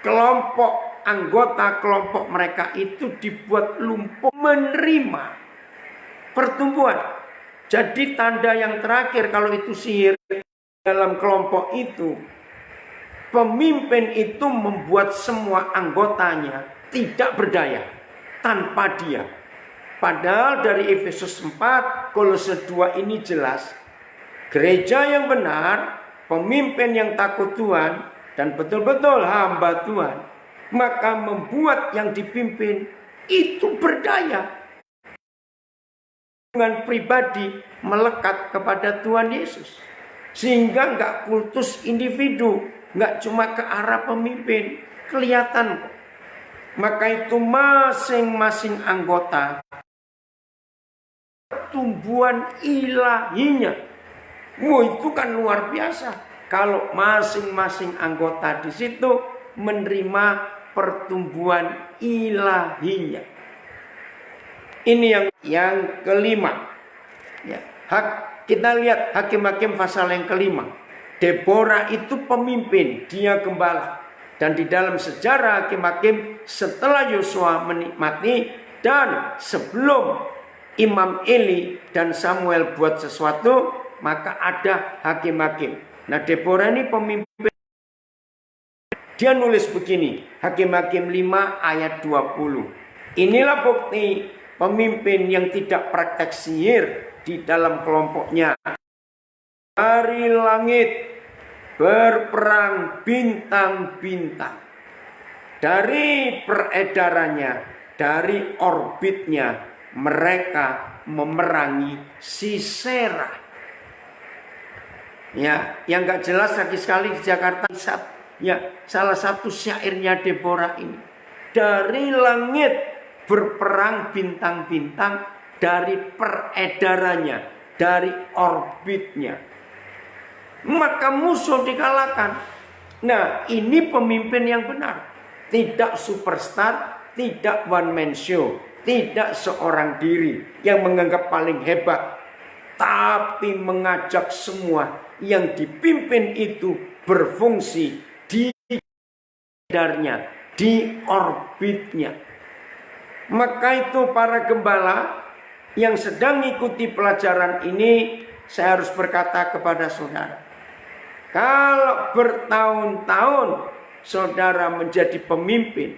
Kelompok anggota kelompok mereka itu dibuat lumpuh menerima pertumbuhan. Jadi tanda yang terakhir kalau itu sihir dalam kelompok itu, pemimpin itu membuat semua anggotanya tidak berdaya tanpa dia. Padahal dari Efesus 4, Kolose 2 ini jelas, gereja yang benar, pemimpin yang takut Tuhan, dan betul-betul hamba Tuhan, maka membuat yang dipimpin itu berdaya. Dengan pribadi melekat kepada Tuhan Yesus. Sehingga nggak kultus individu, nggak cuma ke arah pemimpin, kelihatan kok. Maka itu masing-masing anggota pertumbuhan ilahinya. Itu kan luar biasa. Kalau masing-masing anggota di situ menerima pertumbuhan ilahinya. Ini yang kelima. Ya, kita lihat Hakim-Hakim pasal yang kelima. Deborah itu pemimpin, dia gembala. Dan di dalam sejarah Hakim-Hakim setelah Yosua menikmati dan sebelum Imam Eli dan Samuel buat sesuatu, maka ada Hakim-Hakim. Nah, Deborah ini pemimpin. Dia nulis begini, Hakim-Hakim 5 ayat 20. Inilah bukti pemimpin yang tidak praktek sihir di dalam kelompoknya. Dari langit berperang bintang-bintang. Dari peredarannya, dari orbitnya, mereka memerangi Sisera. Ya, yang gak jelas lagi sekali di Jakarta. Ya, salah satu syairnya Deborah ini. Dari langit berperang bintang-bintang, dari peredarannya, dari orbitnya, maka musuh dikalahkan. Nah, ini pemimpin yang benar. Tidak superstar, tidak one man show, tidak seorang diri yang menganggap paling hebat, tapi mengajak semua yang dipimpin itu berfungsi di darnya, di orbitnya. Maka itu para gembala yang sedang mengikuti pelajaran ini, saya harus berkata kepada saudara, kalau bertahun-tahun saudara menjadi pemimpin,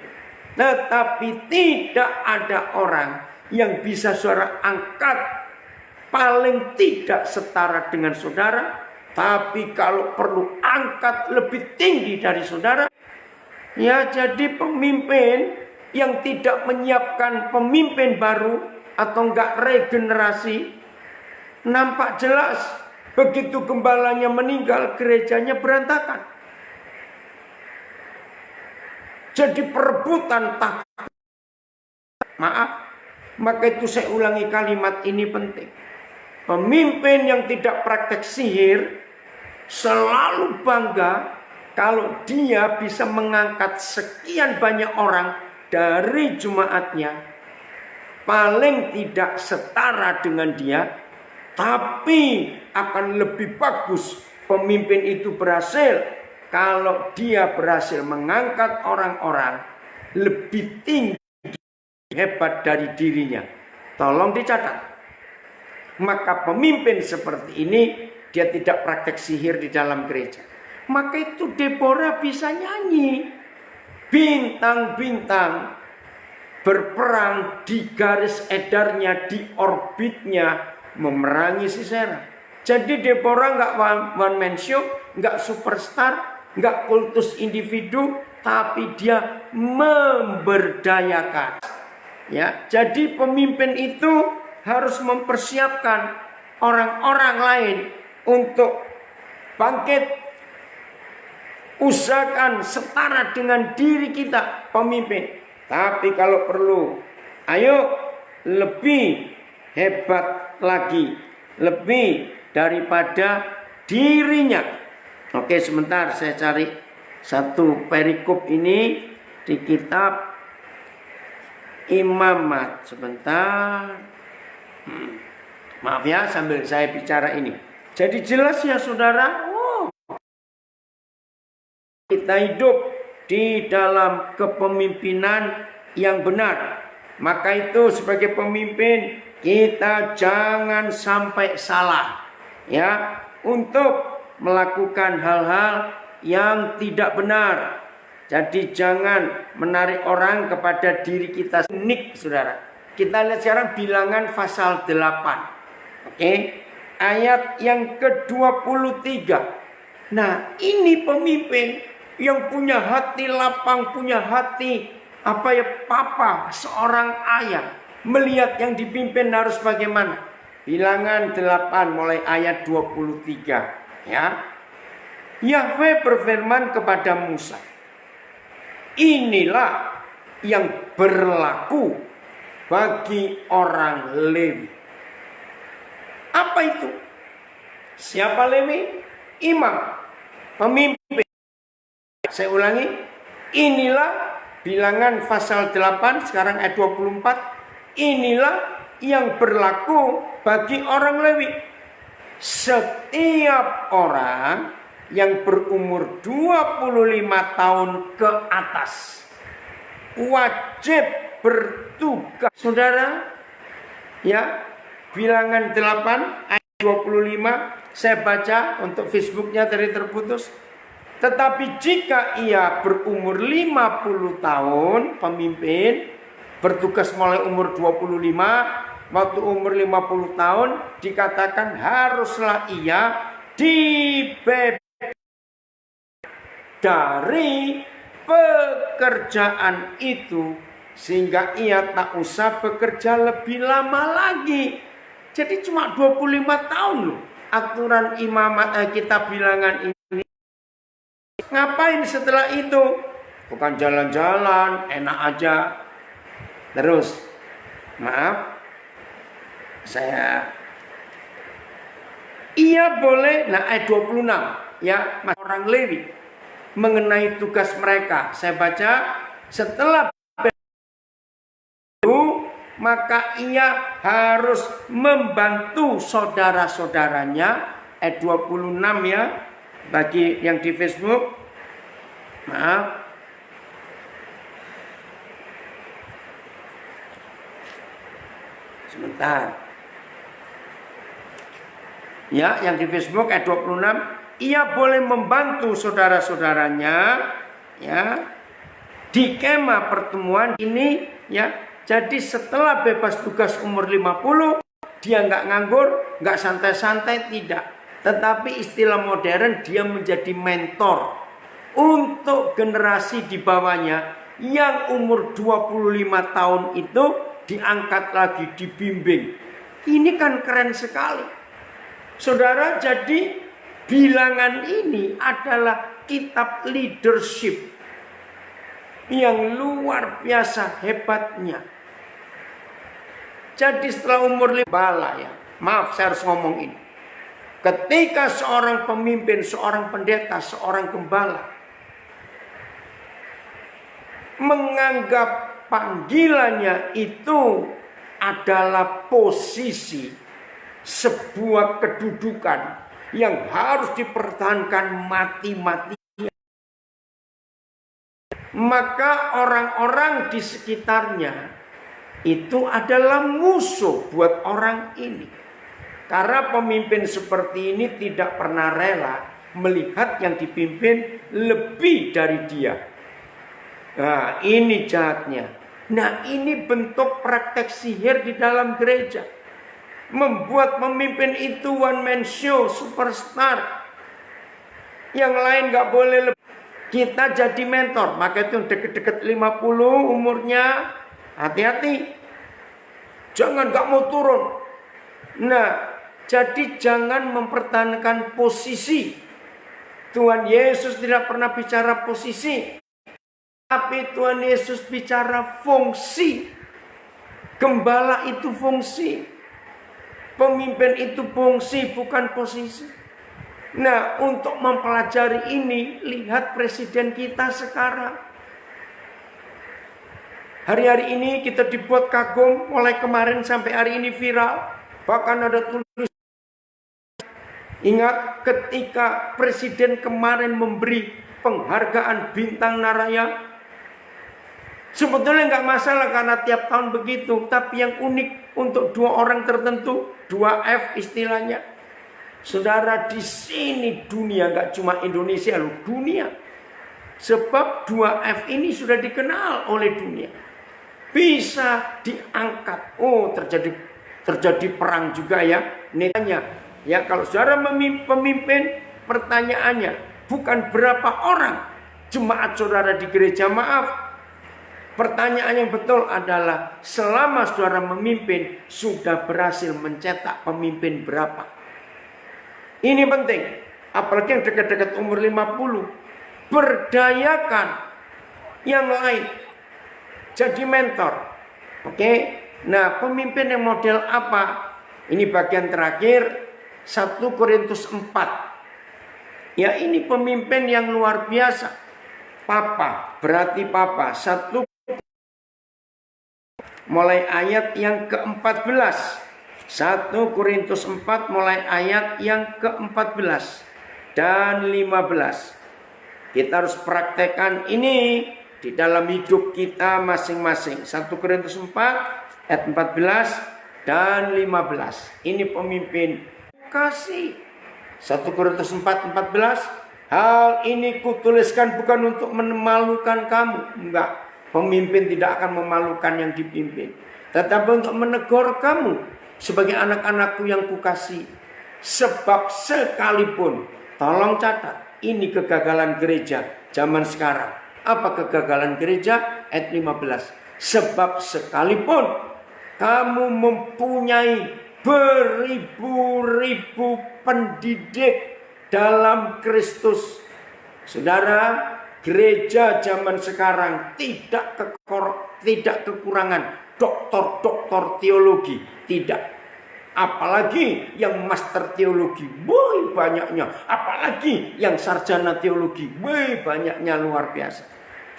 tetapi tidak ada orang yang bisa saudara angkat paling tidak setara dengan saudara, tapi kalau perlu angkat lebih tinggi dari saudara, ya jadi pemimpin yang tidak menyiapkan pemimpin baru atau enggak regenerasi, nampak jelas begitu gembalanya meninggal, gerejanya berantakan. Jadi perebutan takut. Maaf, maka itu saya ulangi kalimat ini penting. Pemimpin yang tidak praktek sihir selalu bangga kalau dia bisa mengangkat sekian banyak orang dari jemaatnya, paling tidak setara dengan dia, tapi akan lebih bagus pemimpin itu berhasil kalau dia berhasil mengangkat orang-orang lebih tinggi hebat dari dirinya. Tolong dicatat. Maka pemimpin seperti ini dia tidak praktek sihir di dalam gereja. Maka itu Deborah bisa nyanyi. Bintang-bintang berperang di garis edarnya, di orbitnya, memerangi Sisera. Jadi Deborah nggak one man show, nggak superstar, nggak kultus individu, tapi dia memberdayakan. Ya, jadi pemimpin itu harus mempersiapkan orang-orang lain untuk bangkit. Usahakan setara dengan diri kita pemimpin. Tapi kalau perlu, ayo lebih hebat lagi, lebih daripada dirinya. Oke, sebentar saya cari satu perikop ini di kitab Imamat. Sebentar. Maaf ya sambil saya bicara ini. Jadi jelas ya saudara, kita hidup di dalam kepemimpinan yang benar. Maka itu sebagai pemimpin kita jangan sampai salah ya untuk melakukan hal-hal yang tidak benar. Jadi jangan menarik orang kepada diri kita unik, saudara. Kita lihat sekarang Bilangan pasal 8. Oke. Ayat yang ke-23. Nah, ini pemimpin yang punya hati lapang, punya hati papa, seorang ayah, melihat yang dipimpin harus bagaimana. Bilangan 8 mulai ayat 23 ya. Yahweh berfirman kepada Musa, inilah yang berlaku bagi orang Lewi. Apa itu? Siapa Lewi? Imam, pemimpin. Saya ulangi, inilah Bilangan pasal 8 sekarang ayat 24. Inilah yang berlaku bagi orang Lewi. Setiap orang yang berumur 25 tahun ke atas wajib bertugas. Saudara, ya, Bilangan 8 ayat 25 saya baca untuk Facebooknya tadi terputus. Tetapi jika ia berumur 50 tahun, pemimpin bertugas mulai umur 25, waktu umur 50 tahun dikatakan haruslah ia dibebas dari pekerjaan itu sehingga ia tak usah bekerja lebih lama lagi. Jadi cuma 25 tahun loh aturan imamat kitab Bilangan ini. Ngapain setelah itu? Bukan jalan-jalan, enak aja. Terus, maaf, ia boleh, nah ayat 26 ya, orang Lewi mengenai tugas mereka. Saya baca, setelah itu maka ia harus membantu saudara-saudaranya. Ayat 26 ya, bagi yang di Facebook. Maaf, sebentar. Ya, yang di Facebook ayat 26, ia boleh membantu saudara-saudaranya ya di kemah pertemuan ini ya. Jadi setelah bebas tugas umur 50, dia nggak nganggur, nggak santai-santai, tidak. Tetapi istilah modern, dia menjadi mentor untuk generasi di bawahnya yang umur 25 tahun itu diangkat lagi, dibimbing. Ini kan keren sekali. Saudara, jadi Bilangan ini adalah kitab leadership yang luar biasa hebatnya. Jadi setelah umur 5 ya, maaf saya harus ngomong ini. Ketika seorang pemimpin, seorang pendeta, seorang gembala menganggap panggilannya itu adalah posisi, sebuah kedudukan yang harus dipertahankan mati-matian, maka orang-orang di sekitarnya itu adalah musuh buat orang ini. Karena pemimpin seperti ini tidak pernah rela melihat yang dipimpin lebih dari dia. Nah, ini jahatnya. Nah, ini bentuk praktek sihir di dalam gereja. Membuat pemimpin itu one man show, superstar. Yang lain gak boleh lebih. Kita jadi mentor. Maka itu deket-deket 50 umurnya, hati-hati. Jangan gak mau turun. Nah, jadi jangan mempertahankan posisi. Tuhan Yesus tidak pernah bicara posisi, tapi Tuhan Yesus bicara fungsi. Gembala itu fungsi, pemimpin itu fungsi, bukan posisi. Nah, untuk mempelajari ini, lihat presiden kita sekarang. Hari-hari ini kita dibuat kagum, mulai kemarin sampai hari ini viral. Bahkan ada tulis Ingat ketika presiden kemarin memberi penghargaan bintang Naraya, sebetulnya nggak masalah karena tiap tahun begitu. Tapi yang unik untuk dua orang tertentu, 2F istilahnya. Saudara, di sini dunia, nggak cuma Indonesia loh, dunia. Sebab 2F ini sudah dikenal oleh dunia. Bisa diangkat. Oh, terjadi perang juga ya. Netanya. Ya, kalau saudara pemimpin, pertanyaannya bukan berapa orang jemaat saudara di gereja, maaf. Pertanyaan yang betul adalah selama saudara memimpin sudah berhasil mencetak pemimpin berapa? Ini penting. Apalagi yang dekat-dekat umur 50. Berdayakan yang lain. Jadi mentor. Oke. Nah, pemimpin yang model apa? Ini bagian terakhir. 1 Korintus 4. Ya, ini pemimpin yang luar biasa. Papa, berarti papa. 1 mulai ayat yang ke-14. 1 Korintus 4 mulai ayat yang ke-14 dan 15. Kita harus praktekkan ini di dalam hidup kita masing-masing. 1 Korintus 4 ayat 14 dan 15. Ini pemimpin kasih. 1 Korintus 4:14. Hal ini kutuliskan bukan untuk memalukan kamu. Enggak. Pemimpin tidak akan memalukan yang dipimpin. Tetapi untuk menegur kamu sebagai anak-anakku yang kukasih. Sebab sekalipun, tolong catat, ini kegagalan gereja zaman sekarang. Apa kegagalan gereja? Ayat 15. Sebab sekalipun kamu mempunyai beribu-ribu pendidik dalam Kristus. Saudara, gereja zaman sekarang tidak kekurangan doktor-doktor teologi, tidak. Apalagi yang master teologi, boy banyaknya. Apalagi yang sarjana teologi, boy banyaknya, luar biasa.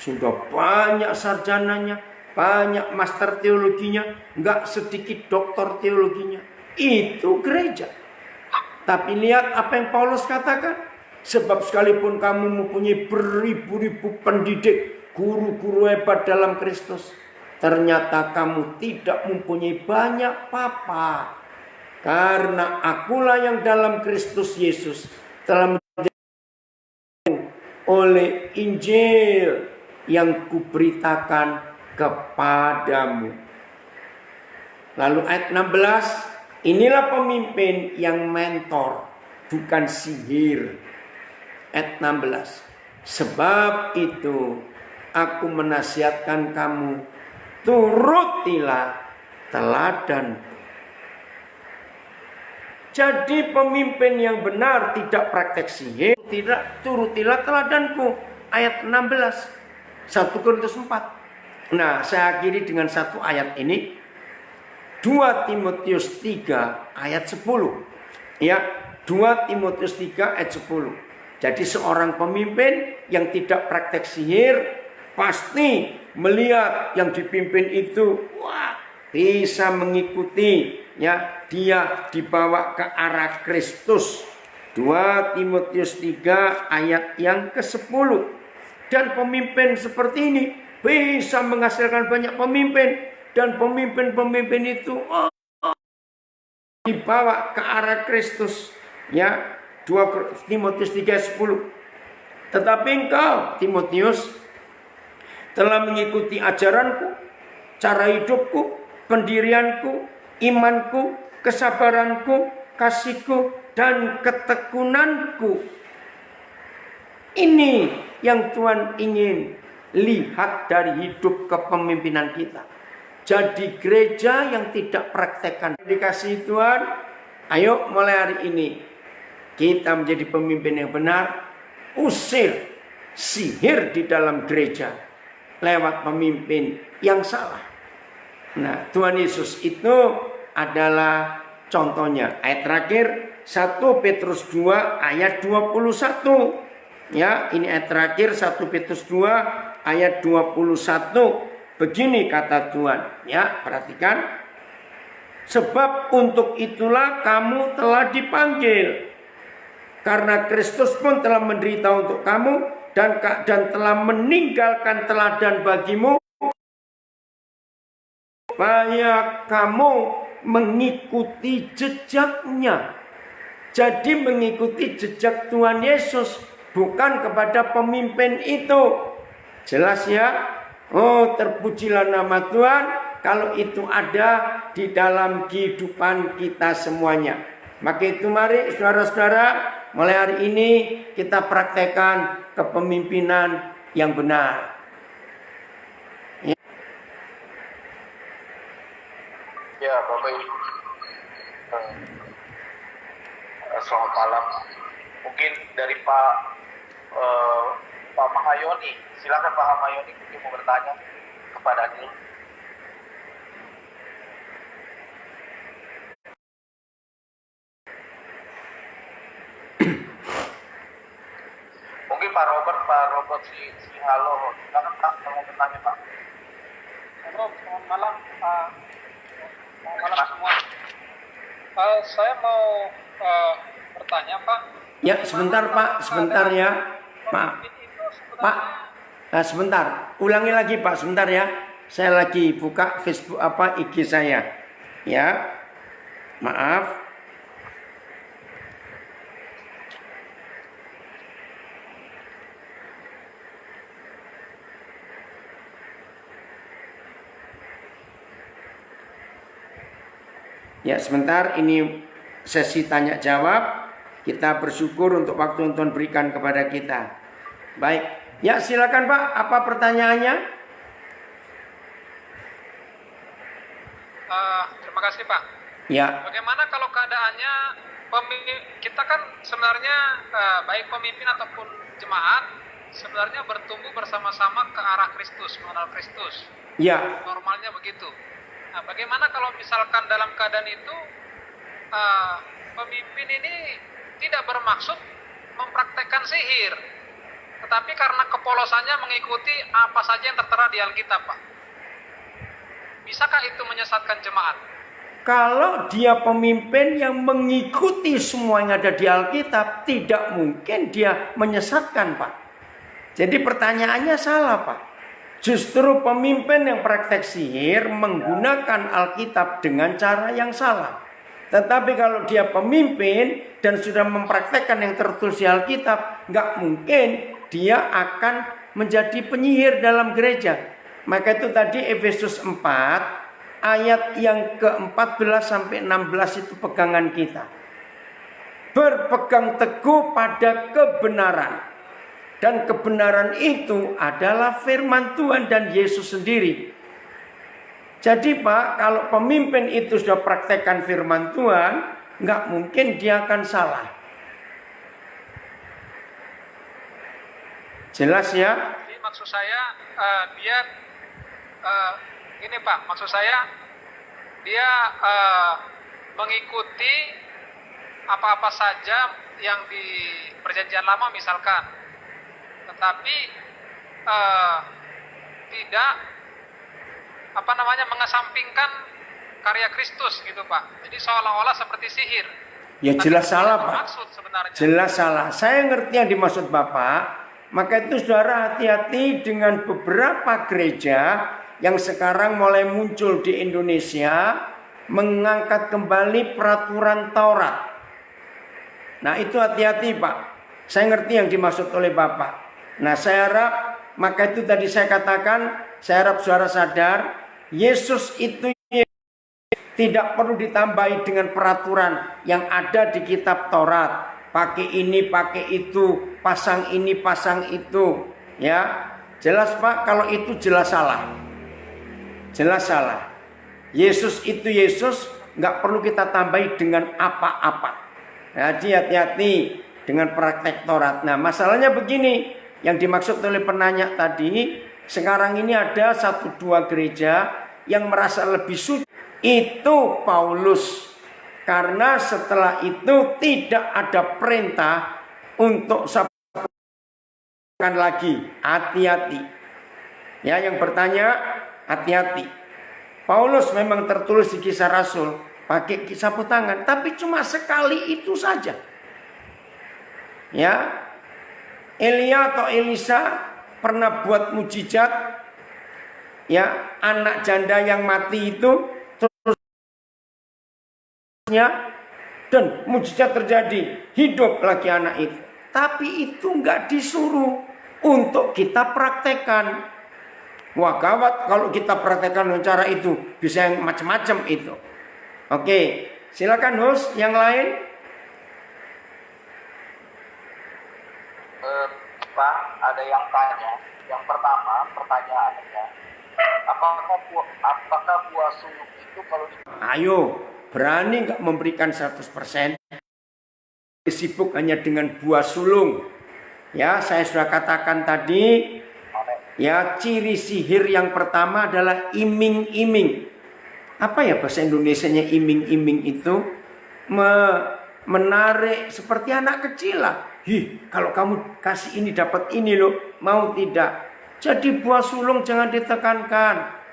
Sudah banyak sarjananya, banyak master teologinya, nggak sedikit doktor teologinya. Itu gereja. Tapi lihat apa yang Paulus katakan. Sebab sekalipun kamu mempunyai beribu-ribu pendidik, guru-guru hebat dalam Kristus, ternyata kamu tidak mempunyai banyak papa. Karena akulah yang dalam Kristus Yesus telah menjadi oleh Injil yang kuberitakan kepadamu. Lalu ayat 16. Inilah pemimpin yang mentor, bukan sihir. Ayat 16. Sebab itu aku menasihatkan kamu, turutilah teladanku. Jadi pemimpin yang benar tidak praktek sihir, tidak, turutilah teladanku. Ayat 16. 1 Korintus 4. Nah, saya akhiri dengan satu ayat ini. 2 Timotius 3 ayat 10. Ya, 2 Timotius 3 ayat 10. Jadi seorang pemimpin yang tidak praktek sihir pasti melihat yang dipimpin itu, wah, bisa mengikuti, ya, dia dibawa ke arah Kristus. 2 Timotius 3 ayat yang ke-10. Dan pemimpin seperti ini bisa menghasilkan banyak pemimpin. Dan pemimpin-pemimpin itu dibawa ke arah Kristus. Ya, 2 Timotius 3:10. Tetapi engkau, Timotius, telah mengikuti ajaranku, cara hidupku, pendirianku, imanku, kesabaranku, kasihku, dan ketekunanku. Ini yang Tuhan ingin lihat dari hidup kepemimpinan kita. Jadi gereja yang tidak praktekkan dikasih Tuhan, ayo mulai hari ini kita menjadi pemimpin yang benar. Usir sihir di dalam gereja lewat pemimpin yang salah. Nah, Tuhan Yesus itu adalah contohnya. Ayat terakhir 1 Petrus 2 ayat 21. Ya, ini ayat terakhir 1 Petrus 2 ayat 21. Begini kata Tuhan, ya, perhatikan. Sebab untuk itulah kamu telah dipanggil, Karena Kristus pun telah menderita untuk kamu dan telah meninggalkan teladan bagimu, supaya kamu mengikuti jejaknya. Jadi mengikuti jejak Tuhan Yesus, bukan kepada pemimpin itu. Jelas ya? Oh, terpujilah nama Tuhan kalau itu ada di dalam kehidupan kita semuanya. Maka itu mari saudara-saudara, mulai hari ini kita praktekkan kepemimpinan yang benar. Ya, Bapak Ibu. Selamat malam. Mungkin dari Pak Mahayoni, silakan Pak Mahayoni, mungkin mau bertanya kepada Adil. Mungkin Pak Robert si halo, silakan Pak, mau bertanya Pak. Halo, selamat malam Pak. Selamat malam semua. Saya mau bertanya Pak. Ya, sebentar Pak, sebentar ya. Pak, sebentar. Ulangi lagi Pak, sebentar ya. Saya lagi buka Facebook IG saya. Ya. Maaf. Ya, sebentar, ini sesi tanya jawab. Kita bersyukur untuk waktu yang Tuhan berikan kepada kita. Baik, ya silakan Pak, apa pertanyaannya? Terima kasih Pak. Ya. Bagaimana kalau keadaannya kita kan sebenarnya baik pemimpin ataupun jemaat sebenarnya bertumbuh bersama-sama ke arah Kristus, mengenal Kristus. Ya. Normalnya begitu. Nah, bagaimana kalau misalkan dalam keadaan itu pemimpin ini tidak bermaksud mempraktekkan sihir, tetapi karena kepolosannya mengikuti apa saja yang tertera di Alkitab, Pak. Bisakah itu menyesatkan jemaat? Kalau dia pemimpin yang mengikuti semua yang ada di Alkitab, tidak mungkin dia menyesatkan, Pak. Jadi pertanyaannya salah, Pak. Justru pemimpin yang praktek sihir menggunakan Alkitab dengan cara yang salah. Tetapi kalau dia pemimpin dan sudah mempraktekkan yang tertulis di Alkitab, nggak mungkin dia akan menjadi penyihir dalam gereja. Maka itu tadi Efesus 4 ayat yang ke-14 sampai 16 itu pegangan kita. Berpegang teguh pada kebenaran. Dan kebenaran itu adalah firman Tuhan dan Yesus sendiri. Jadi Pak, kalau pemimpin itu sudah praktekkan firman Tuhan, nggak mungkin dia akan salah. Jelas ya? Jadi maksud saya dia ini Pak, maksud saya dia mengikuti apa-apa saja yang di Perjanjian Lama misalkan. Tetapi tidak mengesampingkan karya Kristus gitu Pak. Jadi seolah-olah seperti sihir. Ya jelas salah Pak. Sebenarnya. Jelas salah. Saya ngerti yang dimaksud Bapak. Maka itu saudara hati-hati dengan beberapa gereja yang sekarang mulai muncul di Indonesia mengangkat kembali peraturan Taurat. Nah itu hati-hati Pak. Saya ngerti yang dimaksud oleh Bapak. Nah saya harap, maka itu tadi saya katakan, saya harap saudara sadar, Yesus itu tidak perlu ditambahi dengan peraturan yang ada di kitab Taurat. Pakai ini, pakai itu, pasang ini, pasang itu. Ya, jelas Pak, kalau itu jelas salah. Jelas salah. Yesus itu Yesus, nggak perlu kita tambahi dengan apa-apa. Jadi hati-hati dengan praktek Taurat. Nah masalahnya begini. Yang dimaksud oleh penanya tadi, sekarang ini ada 1-2 gereja yang merasa lebih suci. Itu Paulus. Karena setelah itu tidak ada perintah untuk sampaikan lagi. Hati-hati. Ya, yang bertanya, hati-hati. Paulus memang tertulis di Kisah Rasul, pakai sapu tangan. Tapi cuma sekali itu saja. Ya, Elia atau Elisa pernah buat mujizat, ya, anak janda yang mati itu terusnya, dan mujizat terjadi, hidup lagi anak itu. Tapi itu nggak disuruh untuk kita praktekkan. Wah gawat kalau kita praktekkan dengan cara itu, bisa yang macam-macam itu. Oke, silakan host yang lain. Pak, ada yang tanya. Yang pertama, pertanyaannya, apakah buah suluk itu kalau Ayo, berani nggak memberikan 100%? Sibuk hanya dengan buah sulung. Ya, saya sudah katakan tadi, ya, ciri sihir yang pertama adalah iming-iming. Apa ya bahasa Indonesianya iming-iming itu? Menarik seperti anak kecil lah. Kalau kamu kasih ini dapat ini loh, mau tidak? Jadi buah sulung jangan ditekankan.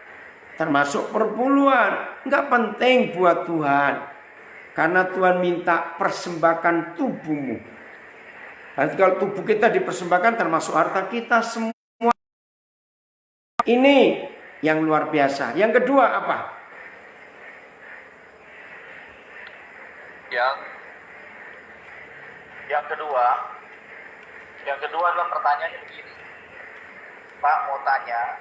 Termasuk perpuluhan, nggak penting buat Tuhan. Karena Tuhan minta persembahkan tubuhmu. Nanti kalau tubuh kita dipersembahkan termasuk harta kita semua. Ini yang luar biasa. Yang kedua apa? Yang kedua adalah pertanyaannya begini. Pak mau tanya,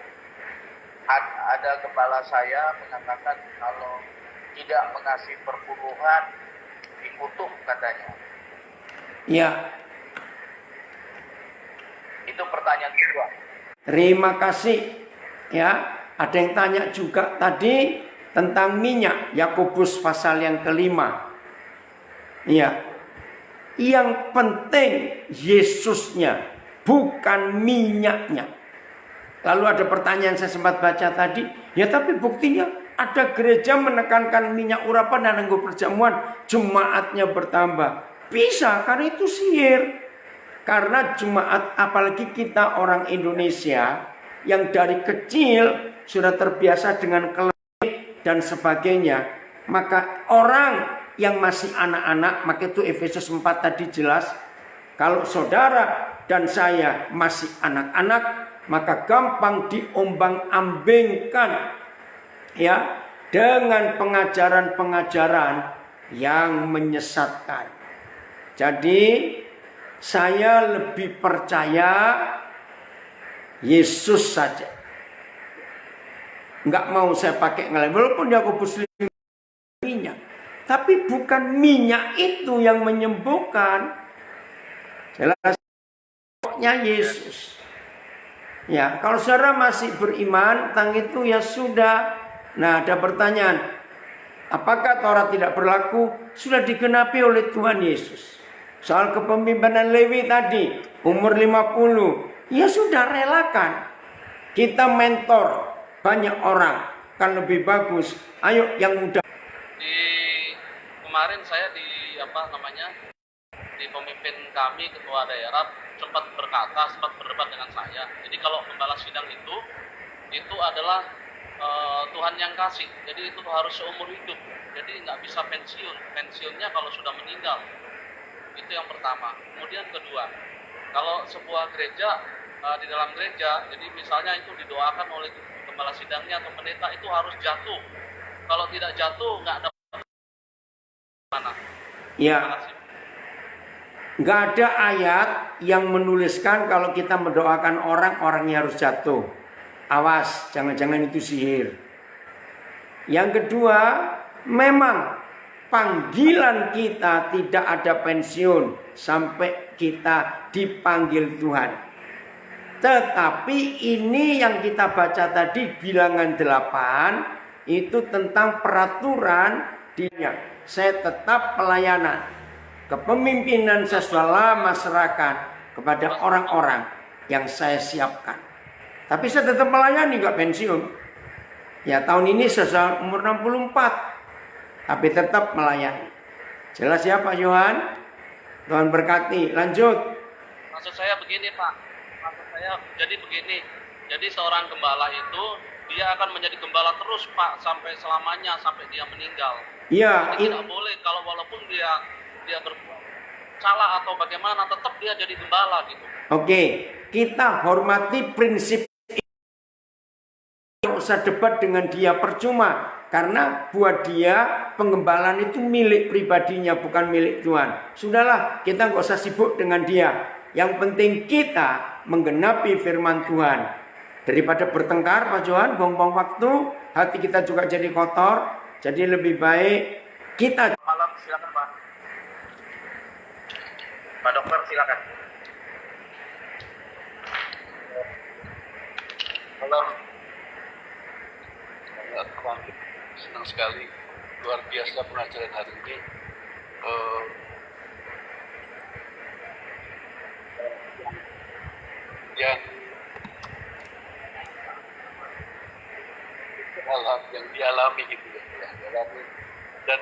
ada kepala saya mengatakan kalau tidak mengasih perpuluhan dikutuk katanya. Ya. Itu pertanyaan kedua. Terima kasih. Ya, ada yang tanya juga tadi tentang minyak, Yakobus pasal yang kelima. Ya. Yang penting Yesusnya, bukan minyaknya. Lalu ada pertanyaan saya sempat baca tadi, ya tapi buktinya ada gereja menekankan minyak urapan dan anggur perjamuan, jemaatnya bertambah. Bisa, karena itu sihir. Karena jemaat, apalagi kita orang Indonesia yang dari kecil sudah terbiasa dengan kelemik dan sebagainya, maka orang yang masih anak-anak, maka itu Efesus 4 tadi jelas, kalau saudara dan saya masih anak-anak, maka gampang diombang-ambingkan, ya, dengan pengajaran-pengajaran yang menyesatkan. Jadi saya lebih percaya Yesus saja. Enggak mau saya pakai ngelain, walaupun Yakobus minyak, tapi bukan minyak itu yang menyembuhkan. Jelas pokoknya Yesus. Ya, kalau saudara masih beriman tentang itu ya sudah. Nah, ada pertanyaan. Apakah Taurat tidak berlaku? Sudah digenapi oleh Tuhan Yesus. Soal kepemimpinan Lewi tadi, umur 50, ya sudah relakan. Kita mentor banyak orang, kan lebih bagus. Ayo yang muda. Kemarin saya di pemimpin kami, ketua daerah, sempat berdebat dengan saya. Jadi kalau gembala sidang itu adalah Tuhan yang kasih. Jadi itu harus seumur hidup. Jadi nggak bisa pensiun. Pensiunnya kalau sudah meninggal. Itu yang pertama. Kemudian kedua, kalau sebuah gereja, di dalam gereja, jadi misalnya itu didoakan oleh gembala sidangnya atau pendeta, itu harus jatuh. Kalau tidak jatuh, nggak ada mana. Ya, nggak ada ayat yang menuliskan kalau kita mendoakan orangnya harus jatuh. Awas, jangan-jangan itu sihir. Yang kedua, memang panggilan kita tidak ada pensiun sampai kita dipanggil Tuhan. Tetapi ini yang kita baca tadi bilangan 8 itu tentang peraturan dinya. Saya tetap pelayanan kepemimpinan saya sudah lama serahkan kepada orang-orang yang saya siapkan. Tapi saya tetap melayani, nggak pensiun. Ya tahun ini saya umur 64, tapi tetap melayani. Jelas ya Pak Yohan? Tuhan berkati. Lanjut. Maksud saya begini Pak. Maksud saya jadi begini. Jadi seorang gembala itu dia akan menjadi gembala terus Pak sampai selamanya, sampai dia meninggal. Iya. Tidak boleh kalau walaupun dia berbuat. salah atau bagaimana, tetap dia jadi gembala gitu. Oke, kita hormati prinsip. Nggak usah debat dengan dia, percuma. Karena buat dia pengembalaan itu milik pribadinya, bukan milik Tuhan. Sudahlah, kita nggak usah sibuk dengan dia. Yang penting kita menggenapi firman Tuhan. Daripada bertengkar, Pak Johan, buang-buang waktu, hati kita juga jadi kotor. Jadi lebih baik kita. Malam, silakan Pak. Pak Dokter, silakan. Malam. Senang sekali, luar biasa pengajaran hari ini. Yang hal-hal yang dialami gitu ya, dialami dan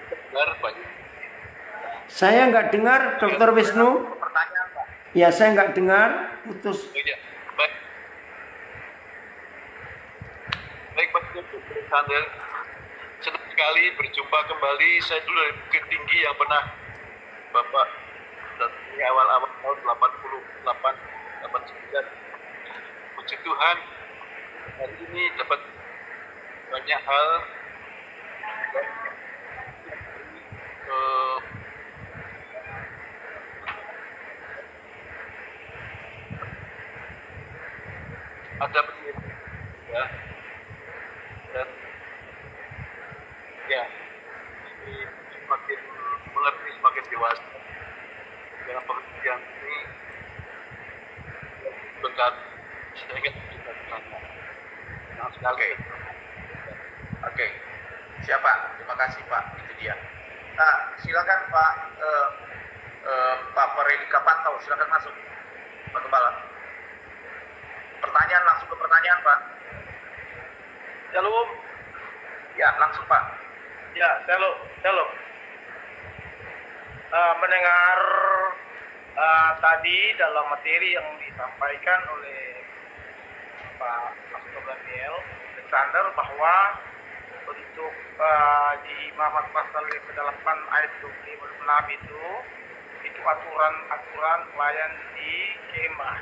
benar banyak. Saya nggak dengar, Dokter Wisnu. Pertanyaan Pak. Ya, saya nggak dengar, putus. Ya, baik. Baik Pak Dokter, senang sekali berjumpa kembali. Saya dulu dari Bukit Tinggi yang pernah Bapak dari awal-awal tahun 88, 89. Puji Tuhan, hari ini dapat banyak hal ada ya, dan ya ini semakin mengerti, semakin dewasa dalam pengertian ini berkat saya ingat kita senang sekali. Oke. Siapa? Terima kasih Pak. Itu dia. Nah, silakan Pak Pak Peredika Pantau, silakan masuk Pak Gembala. Pertanyaan, langsung ke pertanyaan Pak. Shalom. Ya, langsung Pak. Ya, shalom. Mendengar tadi dalam materi yang disampaikan oleh Pak Pastor Daniel Alexander bahwa untuk di Muhammad pasal 8 ayat 26 itu aturan pelayan di kemah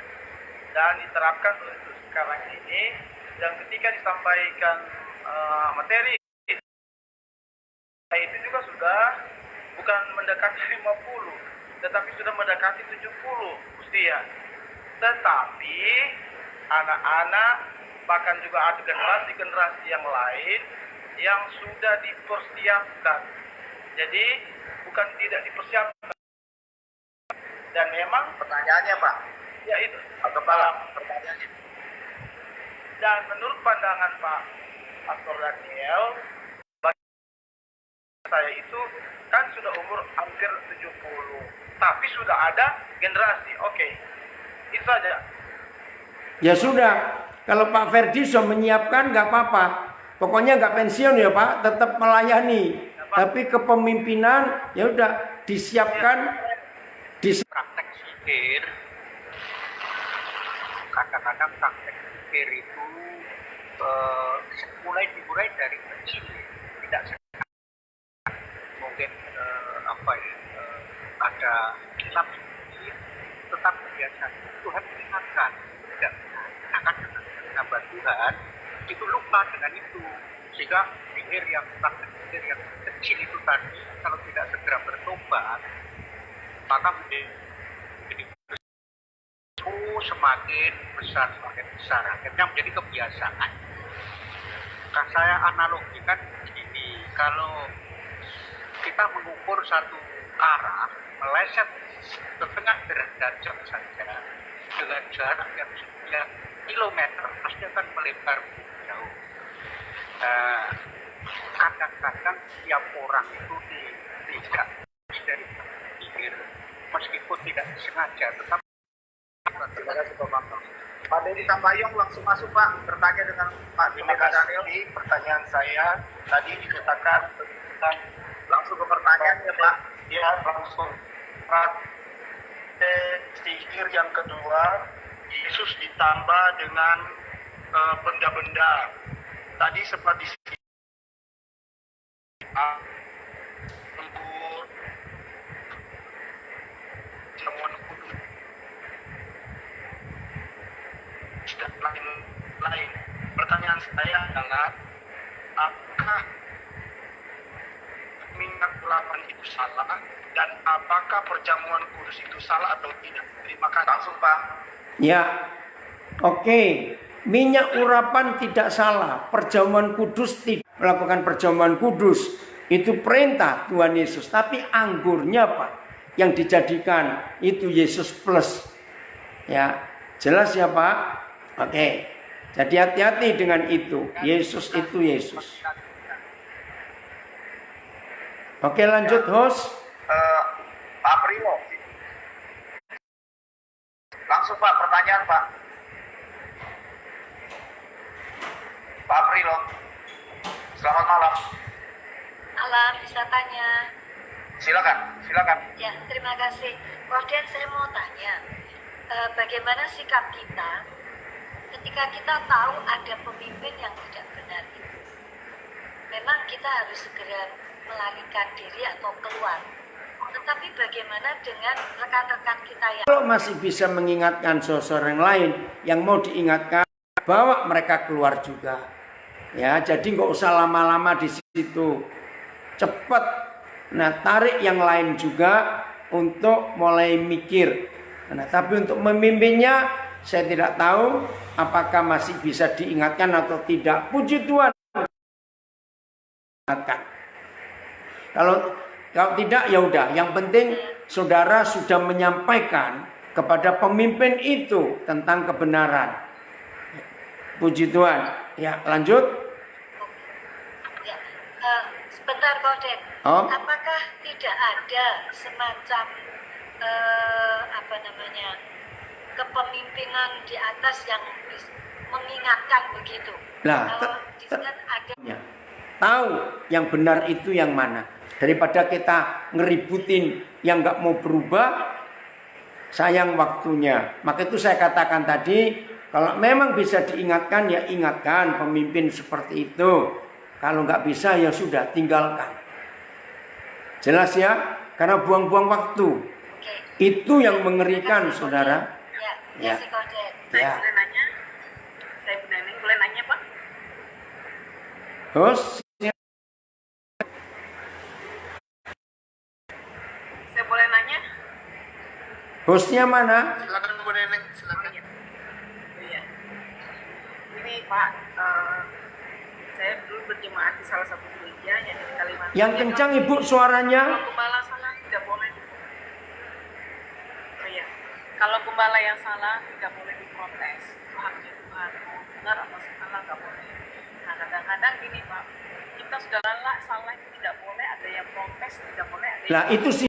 dan diterapkan untuk sekarang ini, dan ketika disampaikan materi itu juga sudah bukan mendekati 50 tetapi sudah mendekati 70 usia. Tetapi anak-anak bahkan juga ada generasi yang lain yang sudah dipersiapkan. Jadi bukan tidak dipersiapkan. Dan memang Pertanyaannya Pak. ya itu Pak Gembala, pertanyaannya. dan menurut pandangan Pak Pastor Daniel, bagi saya itu kan sudah umur hampir 70, tapi sudah ada generasi. Oke, itu saja. Ya sudah, kalau Pak Ferdi sudah menyiapkan nggak apa-apa. Pokoknya nggak pensiun ya Pak, tetap melayani. Tapi kepemimpinan ya udah disiapkan. Praktek sihir, kadang-kadang praktek sihir itu dimulai dari kecil, tidak mungkin ada kilap sedikit, tetap biasa. Tuhan mengingatkan, tidak akan dengan Tuhan itu lupa dengan itu, sehingga praktek sihir yang kecil itu tadi kalau tidak segera bertobat maka menjadi semakin besar, akhirnya menjadi kebiasaan. Nah, saya analogikan begini, kalau kita mengukur satu arah meleset setengah derajat saja dengan jarak yang sekian kilometer pasti akan melebar jauh. Kadang-kadang tiap orang itu tidak dari pikir, meskipun tidak disengaja, tetapi Terima kasih Pak Bambang. Pak Dedi Tambayong langsung masuk Pak, bertanya dengan Pak Daniel. Pertanyaan saya tadi dikatakan tentang Langsung ke pertanyaannya Pak. ya langsung praktek sihir yang kedua, Yesus ditambah dengan benda-benda. Tadi seperti anggur, dan lain-lain. Pertanyaan saya adalah, apakah minyak urapan itu salah, dan apakah perjamuan kudus itu salah atau tidak? Terima kasih. Langsung Pak. Ya, oke. Minyak urapan tidak salah. Perjamuan kudus tidak melakukan perjamuan kudus. Itu perintah Tuhan Yesus. Tapi anggurnya Pak, yang dijadikan itu Yesus plus. Ya, jelas ya Pak? Oke. Jadi hati-hati dengan itu. Yesus itu Yesus. Oke, lanjut host. Pak Primo. Langsung Pak, pertanyaan Pak. Pak Primo. Selamat malam. Malam, bisa tanya. Silakan. Ya, terima kasih. Kemudian saya mau tanya, bagaimana sikap kita ketika kita tahu ada pemimpin yang tidak benar itu? Memang kita harus segera melarikan diri atau keluar. Tetapi bagaimana dengan rekan-rekan kita yang... Kalau masih bisa mengingatkan sosok yang lain yang mau diingatkan, bawa mereka keluar juga. Ya, jadi nggak usah lama-lama di situ. Cepat. Nah, tarik yang lain juga untuk mulai mikir. Nah, tapi untuk memimpinnya, saya tidak tahu apakah masih bisa diingatkan atau tidak. Puji Tuhan. Kalau tidak ya udah. Yang penting saudara sudah menyampaikan kepada pemimpin itu tentang kebenaran. Puji Tuhan. Ya, lanjut. Ya, sebentar Koden. Oh. Apakah tidak ada semacam kepemimpinan di atas yang mengingatkan begitu? Nah, Di sana ada. Ya. Tahu yang benar itu yang mana. Daripada kita ngeributin yang nggak mau berubah, sayang waktunya. Maka itu saya katakan tadi, kalau memang bisa diingatkan, ya ingatkan pemimpin seperti itu. Kalau nggak bisa, ya sudah, tinggalkan. Jelas ya? Karena buang-buang waktu. Oke. Itu yang mengerikan, saudara. Ya, Ya. Koden. Ya. Saya boleh nanya Pak? Host, Saya boleh nanya? hostnya mana? Silakan Bu Neneng, silakan. Iya. Ini Pak, saya dulu berjemaat di salah satu gereja yang di Kalimantan. Yang kencang ibu suaranya. Kalau gembala salah tidak boleh. Oh iya. Kalau gembala yang salah tidak boleh diprotes. Itu haknya Tuhan. Mau benar atau salah nggak boleh. Nah kadang-kadang gini Pak, kita sudah salah itu tidak boleh. Ada yang protes tidak boleh. Ada yang Lah itu sih